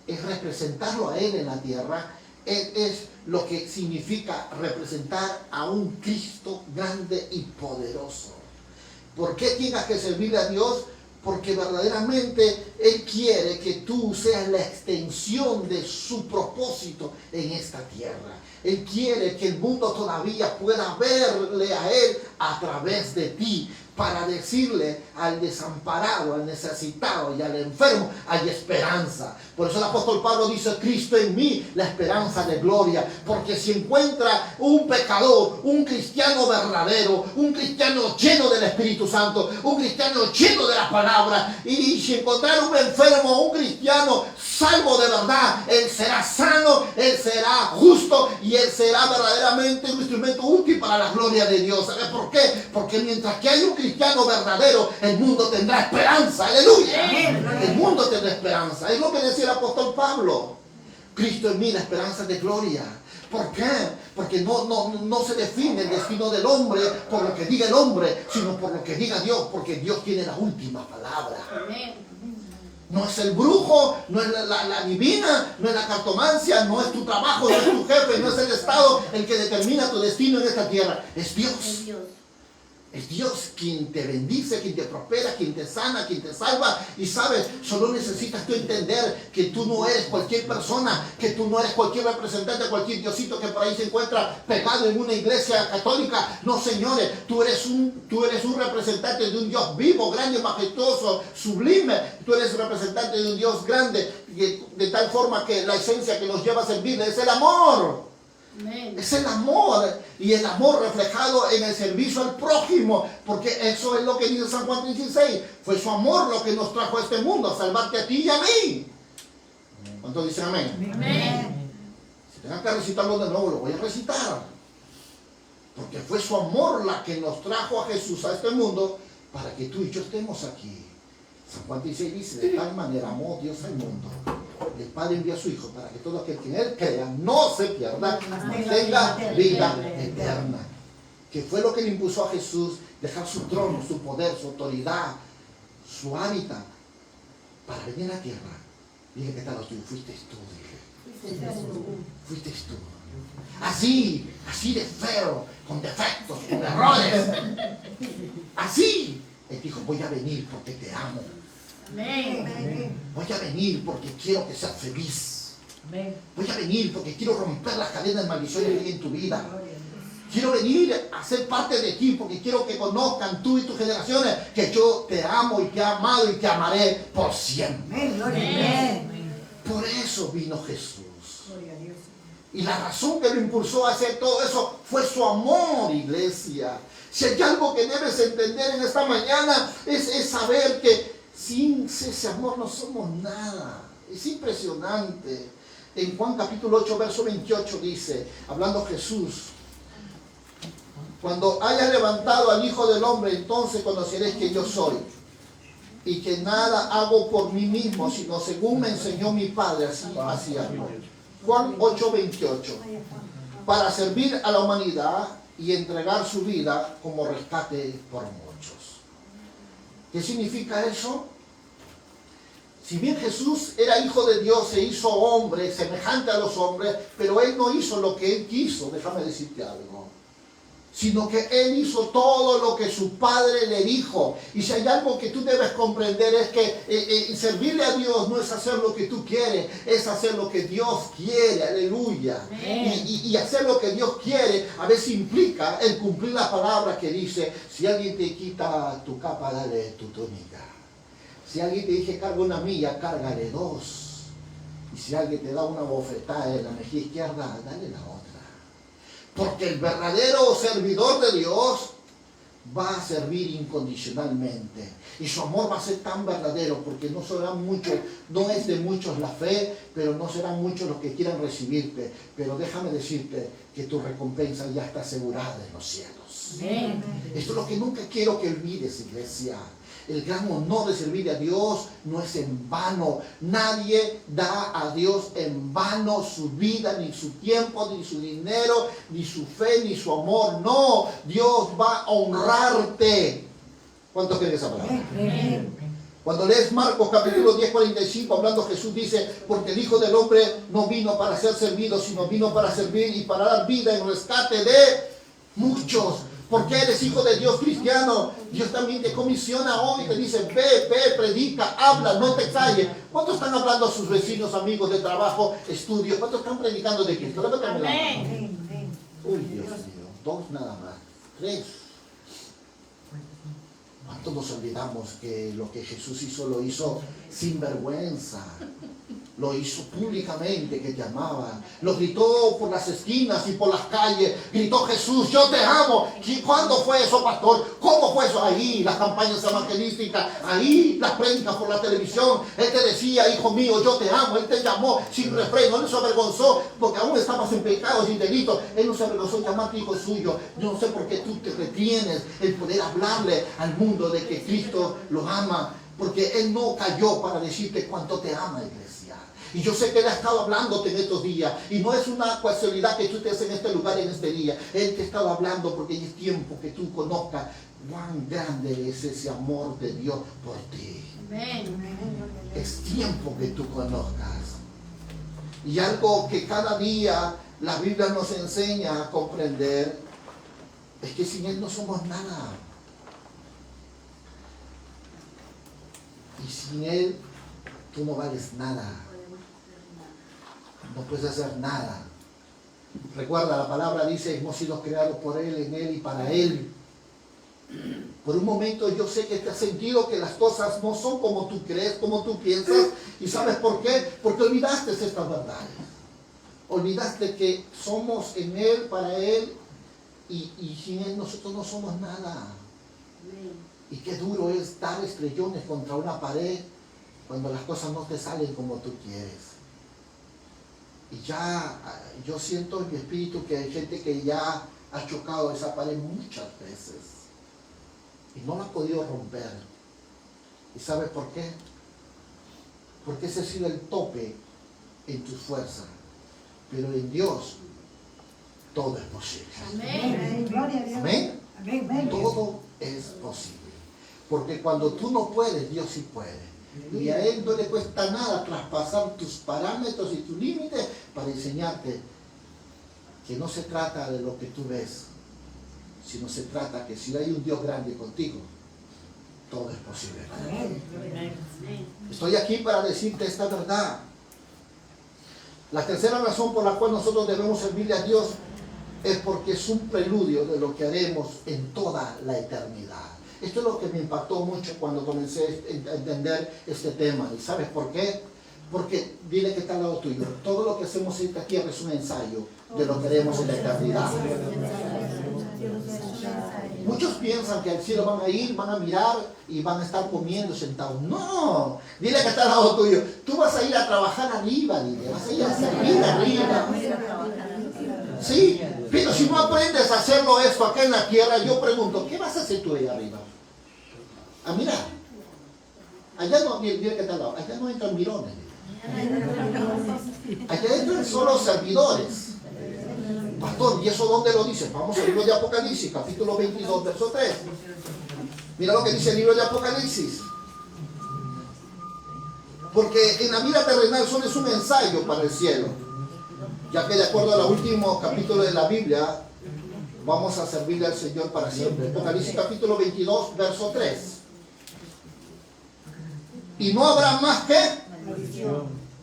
es representarlo a Él en la tierra. Es lo que significa representar a un Cristo grande y poderoso. ¿Por qué tienes que servirle a Dios? Porque verdaderamente Él quiere que tú seas la extensión de su propósito en esta tierra. Él quiere que el mundo todavía pueda verle a Él a través de ti, para decirle al desamparado, al necesitado y al enfermo, hay esperanza. Por eso el apóstol Pablo dice, Cristo en mí, la esperanza de gloria. Porque si encuentra un pecador, un cristiano verdadero, un cristiano lleno del Espíritu Santo, un cristiano lleno de la palabra, y si encontrar un enfermo, un cristiano salvo de verdad, él será sano, él será justo y él será verdaderamente un instrumento útil para la gloria de Dios. ¿Sabes por qué? Porque mientras que hay un cristiano verdadero, el mundo tendrá esperanza. ¡Aleluya! El mundo tendrá esperanza. Es lo que decía el apóstol Pablo. Cristo en mí, la esperanza de gloria. ¿Por qué? Porque no se define el destino del hombre por lo que diga el hombre, sino por lo que diga Dios, porque Dios tiene la última palabra. No es el brujo, no es la divina, no es la cartomancia, no es tu trabajo, no es tu jefe, no es el Estado el que determina tu destino en esta tierra. Es Dios. Es Dios quien te bendice, quien te prospera, quien te sana, quien te salva. Y sabes, solo necesitas tú entender que tú no eres cualquier persona, que tú no eres cualquier representante, cualquier diosito que por ahí se encuentra pegado en una iglesia católica. No, señores, tú eres un representante de un Dios vivo, grande, majestuoso, sublime. Tú eres representante de un Dios grande, de tal forma que la esencia que nos lleva a servirle es el amor. Amén. Es el amor, y el amor reflejado en el servicio al prójimo, porque eso es lo que dice San Juan 16. Fue su amor lo que nos trajo a este mundo, a salvarte a ti y a mí. ¿Cuántos dicen amén? Amén. Si tengan que recitarlo de nuevo, lo voy a recitar, porque fue su amor la que nos trajo a Jesús a este mundo para que tú y yo estemos aquí. San Juan 16 dice, de tal manera amó Dios al mundo, el Padre envió a su Hijo para que todo aquel que en Él crea no se pierda, mas tenga vida eterna. Que fue lo que le impulsó a Jesús dejar su trono, su poder, su autoridad, su hábitat, para venir a la tierra. Dije, ¿qué tal lo tuyo? Fuiste tú, dije. Fuiste tú. Así de feo, con defectos, con errores. Así. Él dijo, voy a venir porque te amo. Amén. Voy a venir porque quiero que seas feliz. Amén. Voy a venir porque quiero romper las cadenas de maldiciones que hay en tu vida. Quiero venir a ser parte de ti porque quiero que conozcan tú y tus generaciones que yo te amo y te he amado y te amaré por siempre. Amén. Por eso vino Jesús. Y la razón que lo impulsó a hacer todo eso fue su amor, iglesia. Si hay algo que debes entender en esta mañana es saber que sin ese amor no somos nada. Es impresionante. En Juan capítulo 8, verso 28 dice, hablando Jesús, cuando hayas levantado al Hijo del Hombre, entonces conoceréis que yo soy, y que nada hago por mí mismo, sino según me enseñó mi Padre, así hago. Juan 8, 28. Para servir a la humanidad y entregar su vida como rescate por muchos. ¿Qué significa eso? Si bien Jesús era hijo de Dios, se hizo hombre, semejante a los hombres, pero Él no hizo lo que Él quiso. Déjame decirte algo. sino que Él hizo todo lo que su Padre le dijo. Y si hay algo que tú debes comprender es que servirle a Dios no es hacer lo que tú quieres, es hacer lo que Dios quiere, aleluya. Y hacer lo que Dios quiere a veces implica el cumplir la palabra que dice, si alguien te quita tu capa, dale tu túnica. Si alguien te dice carga una milla, cárgale dos. Y si alguien te da una bofetada en la mejilla izquierda, dale la otra. Porque el verdadero servidor de Dios va a servir incondicionalmente. Y su amor va a ser tan verdadero, porque no serán muchos, no es de muchos la fe, pero no serán muchos los que quieran recibirte. Pero déjame decirte que tu recompensa ya está asegurada en los cielos. Amén. Esto es lo que nunca quiero que olvides, iglesia. El gran honor de servir a Dios no es en vano. Nadie da a Dios en vano su vida, ni su tiempo, ni su dinero, ni su fe, ni su amor. No, Dios va a honrarte. ¿Cuántos creen esa palabra? Amén. Cuando lees Marcos capítulo 10, 45, hablando Jesús dice, porque el Hijo del Hombre no vino para ser servido, sino vino para servir y para dar vida en rescate de muchos. Porque eres hijo de Dios cristiano. Dios también te comisiona hoy, te dice, ve, predica, habla, no te calles. ¿Cuántos están hablando a sus vecinos, amigos de trabajo, estudios? ¿Cuántos están predicando de Cristo? Levántame la mano. Uy, Dios mío, 2 nada más, 3. ¿Cuántos nos olvidamos que lo que Jesús hizo, lo hizo sin vergüenza? Lo hizo públicamente, que te amaba. Lo gritó por las esquinas y por las calles. Gritó Jesús, yo te amo. ¿Cuándo fue eso, pastor? ¿Cómo fue eso? Ahí, las campañas evangelísticas. Ahí, las prédicas por la televisión. Él te decía, hijo mío, yo te amo. Él te llamó sin refreno. Él no se avergonzó porque aún estabas en pecados y delitos. Él no se avergonzó de llamarte hijo suyo. Yo no sé por qué tú te retienes el poder hablarle al mundo de que Cristo lo ama. Porque Él no cayó para decirte cuánto te ama, iglesia. Y yo sé que Él ha estado hablándote en estos días. Y no es una casualidad que tú estés en este lugar en este día. Él te ha estado hablando porque es tiempo que tú conozcas cuán grande es ese amor de Dios por ti. Es tiempo que tú conozcas. Y algo que cada día la Biblia nos enseña a comprender es que sin Él no somos nada. Y sin Él tú no vales nada. No puedes hacer nada. Recuerda, la palabra dice, hemos sido creados por Él, en Él y para Él. Por un momento yo sé que te has sentido que las cosas no son como tú crees, como tú piensas. ¿Y sabes por qué? Porque olvidaste estas verdades. Olvidaste que somos en Él, para Él, y sin Él nosotros no somos nada. Y qué duro es dar estrellones contra una pared cuando las cosas no te salen como tú quieres. Y ya, yo siento en mi espíritu que hay gente que ya ha chocado esa pared muchas veces y no la ha podido romper. ¿Y sabes por qué? Porque ese ha sido el tope en tu fuerza. Pero en Dios todo es posible. Amén. Amén. Amén. Todo es posible. Porque cuando tú no puedes, Dios sí puede. Y a Él no le cuesta nada traspasar tus parámetros y tus límites para enseñarte que no se trata de lo que tú ves, sino se trata que si hay un Dios grande contigo, todo es posible. Estoy aquí para decirte esta verdad. La tercera razón por la cual nosotros debemos servirle a Dios es porque es un preludio de lo que haremos en toda la eternidad. Esto es lo que me impactó mucho cuando comencé a entender este tema. ¿Y sabes por qué? Porque, dile que está al lado tuyo, todo lo que hacemos en esta tierra es un ensayo de lo que haremos en la eternidad. Muchos piensan que al cielo van a ir, van a mirar y van a estar comiendo sentados. No, dile que está al lado tuyo, tú vas a ir a trabajar arriba, dile, vas a ir a servir arriba. Sí, pero si no aprendes a hacerlo esto acá en la tierra, yo pregunto, ¿qué vas a hacer tú ahí arriba? A mirar. Allá no, mira que está al lado, allá no entran mirones. Allá entran solo servidores. Pastor, ¿y eso dónde lo dice? Vamos al libro de Apocalipsis, capítulo 22, verso 3. Mira lo que dice el libro de Apocalipsis. Porque en la vida terrenal solo es un ensayo para el cielo. Ya que de acuerdo al último capítulo de la Biblia, vamos a servirle al Señor para siempre. Apocalipsis capítulo 22, verso 3. Y no habrá más que.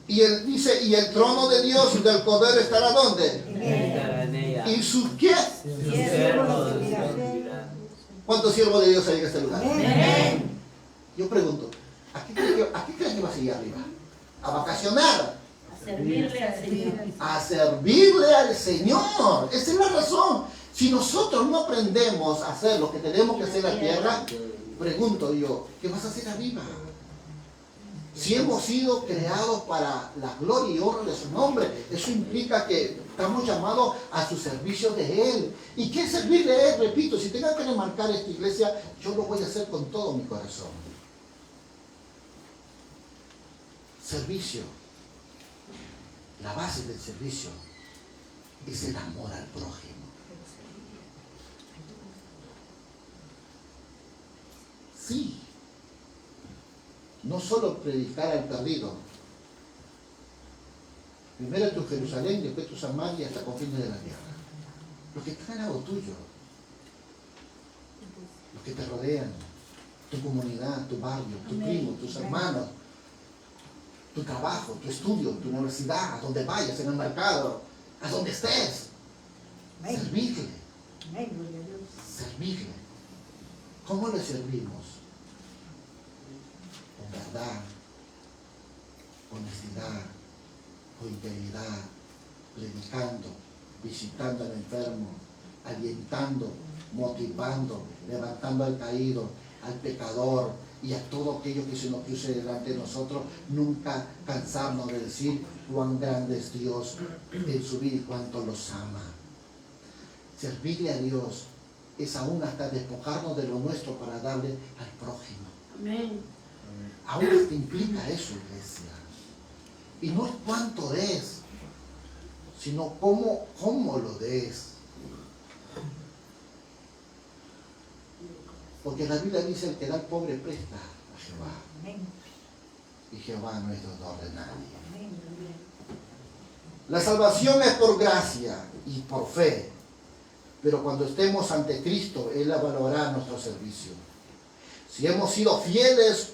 Y él dice, y el trono de Dios y del Cordero estará ¿dónde? ¿Y sus qué? ¿Cuántos siervos de Dios hay en este lugar? Yo pregunto, ¿a qué creen que va a seguir arriba? ¿A vacacionar? A servirle al Señor. A servirle al Señor. Esa es la razón. Si nosotros no aprendemos a hacer lo que tenemos que hacer en la tierra, pregunto yo, ¿qué vas a hacer arriba? Si hemos sido creados para la gloria y honra de su nombre, eso implica que estamos llamados a su servicio de Él. ¿Y qué servirle a Él? Repito, si tengo que remarcar esta iglesia, yo lo voy a hacer con todo mi corazón. Servicio. La base del servicio es el amor al prójimo. Sí. No solo predicar al perdido. Primero tu Jerusalén, después tu Samaria, hasta confines de la tierra. Los que están al lado tuyo. Los que te rodean. Tu comunidad, tu barrio, tu primo, tus hermanos. Tu trabajo, tu estudio, tu universidad, a donde vayas, en el mercado, a donde estés. Servirle. Servirle. ¿Cómo le servimos? Con verdad, honestidad, con integridad, predicando, visitando al enfermo, alentando, motivando, levantando al caído, al pecador y a todo aquello que se nos cruce delante de nosotros, nunca cansarnos de decir cuán grande es Dios en su vida y cuánto los ama. Servirle a Dios es aún hasta despojarnos de lo nuestro para darle al prójimo. Amén. Aún hasta implica eso, iglesia. Y no es cuánto des, sino cómo lo des. Porque la Biblia dice, el que da al pobre presta a Jehová. Y Jehová no es deudor de nadie. La salvación es por gracia y por fe. Pero cuando estemos ante Cristo, Él valorará nuestro servicio. Si hemos sido fieles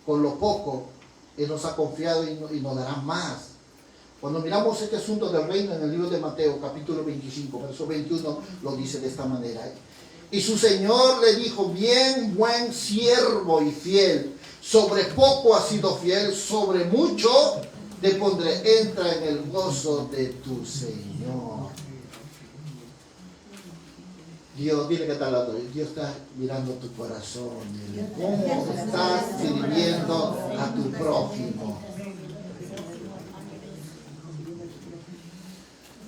con lo poco, Él nos ha confiado y nos dará más. Cuando miramos este asunto del reino en el libro de Mateo, capítulo 25, verso 21, lo dice de esta manera. Y su Señor le dijo, bien, buen siervo y fiel, sobre poco has sido fiel, sobre mucho te pondré, entra en el gozo de tu Señor. Dios, dile que está al lado, Dios está mirando tu corazón, cómo estás sirviendo a tu prójimo.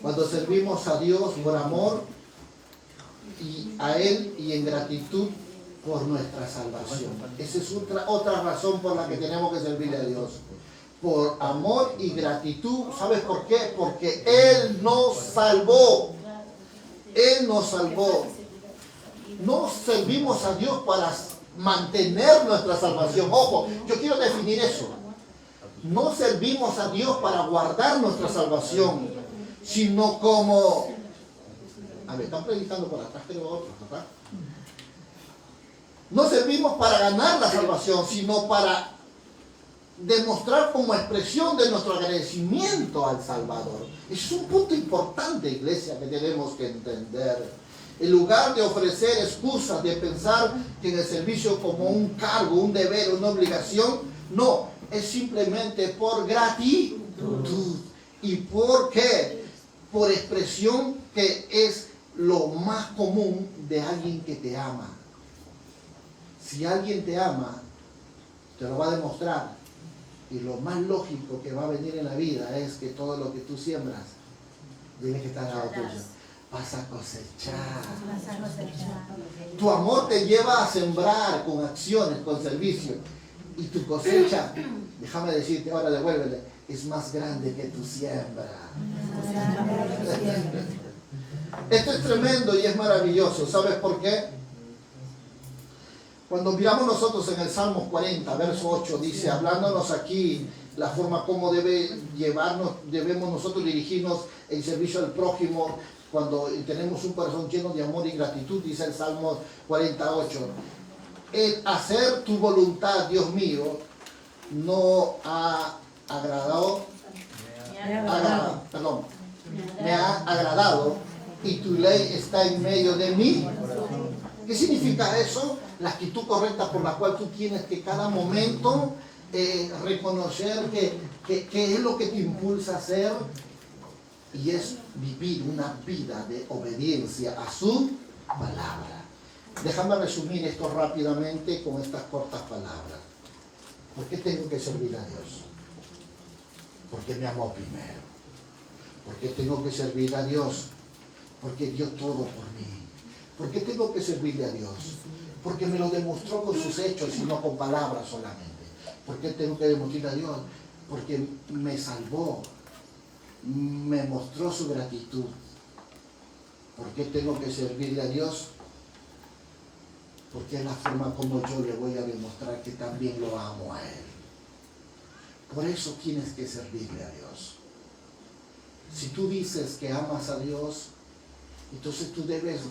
Cuando servimos a Dios por amor y a Él y en gratitud por nuestra salvación. Esa es otra razón por la que tenemos que servirle a Dios. Por amor y gratitud. ¿Sabes por qué? Porque Él nos salvó. Él nos salvó. No servimos a Dios para mantener nuestra salvación. Ojo, yo quiero definir eso. No servimos a Dios para guardar nuestra salvación, sino como... A ver, están predicando por atrás, pero otros, ¿verdad? No servimos para ganar la salvación, sino para demostrar como expresión de nuestro agradecimiento al Salvador. Es un punto importante, iglesia, que tenemos que entender. En lugar de ofrecer excusas, de pensar que en el servicio como un cargo, un deber, una obligación, no, es simplemente por gratitud. ¿Y por qué? Por expresión que es lo más común de alguien que te ama. Si alguien te ama, te lo va a demostrar. Y lo más lógico que va a venir en la vida es que todo lo que tú siembras tiene que estar al lado tuyo. Vas a cosechar. Tu amor te lleva a sembrar con acciones, con servicio. Y tu cosecha, déjame decirte, ahora devuélvele, es más grande que tu siembra. Esto es tremendo y es maravilloso. ¿Sabes por qué? Cuando miramos nosotros en el Salmo 40, verso 8, dice, hablándonos aquí la forma como debemos nosotros dirigirnos en servicio al prójimo, cuando tenemos un corazón lleno de amor y gratitud, dice el Salmo 48, el hacer tu voluntad, Dios mío, no ha agradado, me ha agradado, y tu ley está en medio de mí. ¿Qué significa eso? La actitud correcta por la cual tú tienes que cada momento reconocer que es lo que te impulsa a hacer, y es vivir una vida de obediencia a su palabra. Déjame resumir esto rápidamente con estas cortas palabras. ¿Por qué tengo que servir a Dios? Porque me amó primero. ¿Por qué tengo que servir a Dios? Porque dio todo por mí. ¿Por qué tengo que servirle a Dios? Porque me lo demostró con sus hechos y no con palabras solamente. ¿Por qué tengo que demostrarle a Dios? Porque me salvó, me mostró su gratitud. ¿Por qué tengo que servirle a Dios? Porque es la forma como yo le voy a demostrar que también lo amo a Él. Por eso tienes que servirle a Dios. Si tú dices que amas a Dios, entonces tú debes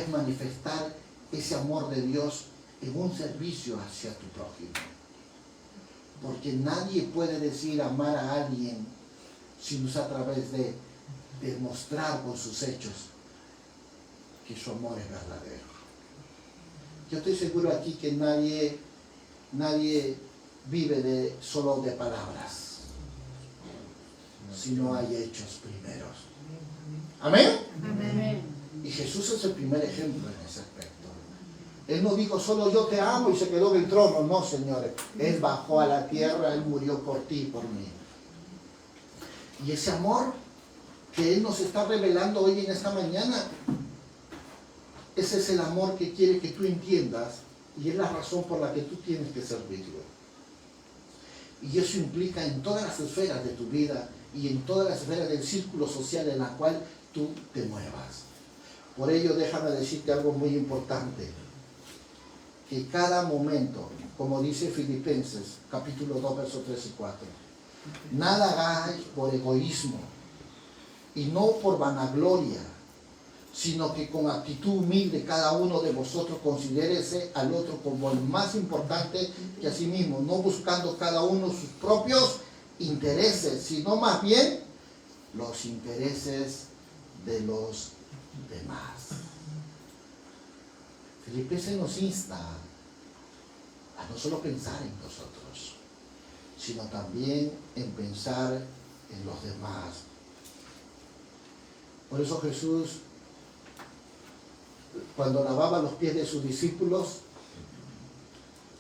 manifestar ese amor de Dios en un servicio hacia tu prójimo. Porque nadie puede decir amar a alguien si no es a través de demostrar con sus hechos que su amor es verdadero. Yo estoy seguro aquí que nadie vive solo de palabras, si no hay hechos primeros. ¿Amén? Amén. Y Jesús es el primer ejemplo en ese aspecto. Él no dijo solo yo te amo y se quedó en el trono. No, señores. Él bajó a la tierra, Él murió por ti y por mí. Y ese amor que Él nos está revelando hoy en esta mañana, ese es el amor que quiere que tú entiendas, y es la razón por la que tú tienes que servirlo. Y eso implica en todas las esferas de tu vida y en todas las esferas del círculo social en la cual tú te muevas. Por ello, déjame decirte algo muy importante, que cada momento, como dice Filipenses, capítulo 2, versos 3 y 4, nada hagáis por egoísmo y no por vanagloria, sino que con actitud humilde cada uno de vosotros considérese al otro como el más importante que a sí mismo, no buscando cada uno sus propios intereses, sino más bien los intereses de los demás. Filipenses nos insta a no solo pensar en nosotros, sino también en pensar en los demás. Por eso Jesús, cuando lavaba los pies de sus discípulos,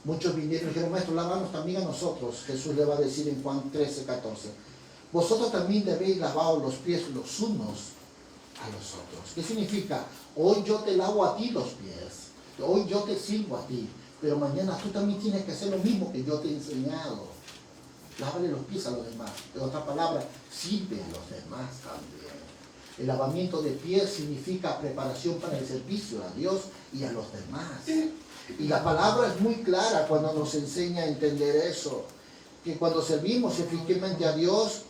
muchos vinieron y dijeron: Maestro, lávanos también a nosotros. Jesús le va a decir en Juan 13, 14, vosotros también debéis lavaros los pies los unos a los otros. ¿Qué significa? Hoy yo te lavo a ti los pies, hoy yo te sirvo a ti, pero mañana tú también tienes que hacer lo mismo que yo te he enseñado. Lávale los pies a los demás. En otra palabra, sirve a los demás también. El lavamiento de pies significa preparación para el servicio a Dios y a los demás. Y la palabra es muy clara cuando nos enseña a entender eso, que cuando servimos eficazmente a Dios,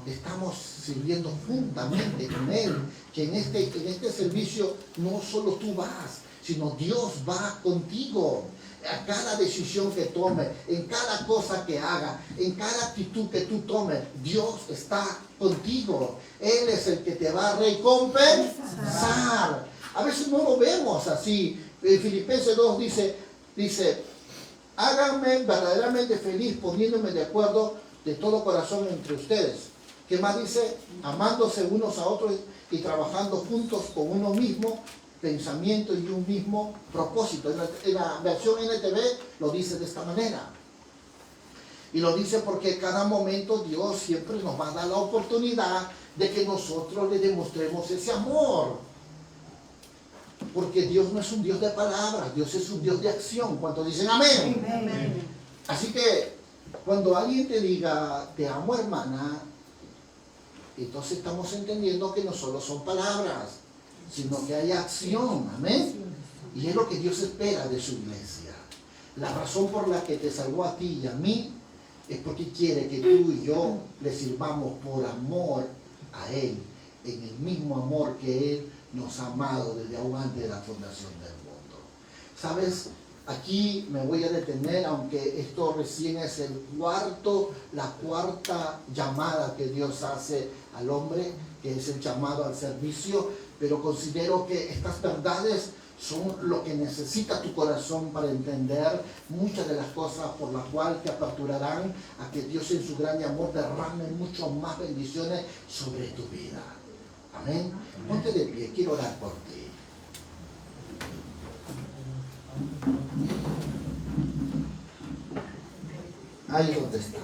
estamos sirviendo juntamente con Él, que en este servicio no solo tú vas, sino Dios va contigo. A cada decisión que tome, en cada cosa que haga, en cada actitud que tú tomes, Dios está contigo. Él es el que te va a recompensar. A veces no lo vemos así. Filipenses 2 dice, háganme verdaderamente feliz poniéndome de acuerdo de todo corazón entre ustedes. ¿Qué más dice? Amándose unos a otros y trabajando juntos con uno mismo pensamiento y un mismo propósito. En la versión NTV lo dice de esta manera. Y lo dice porque cada momento Dios siempre nos va a dar la oportunidad de que nosotros le demostremos ese amor. Porque Dios no es un Dios de palabras, Dios es un Dios de acción. ¿Cuántos dicen amén? Amén. Así que cuando alguien te diga, te amo hermana, entonces estamos entendiendo que no solo son palabras, sino que hay acción, amén. Y es lo que Dios espera de su iglesia. La razón por la que te salvó a ti y a mí es porque quiere que tú y yo le sirvamos por amor a Él. en el mismo amor que Él nos ha amado desde aún antes de la fundación del mundo. ¿Sabes? Aquí me voy a detener, aunque esto recién es la cuarta llamada que Dios hace al hombre, que es el llamado al servicio, pero considero que estas verdades son lo que necesita tu corazón para entender muchas de las cosas por las cuales te aperturarán a que Dios en su gran amor derrame mucho más bendiciones sobre tu vida. Amén. Ponte de pie, quiero orar por ti. Ahí donde estás.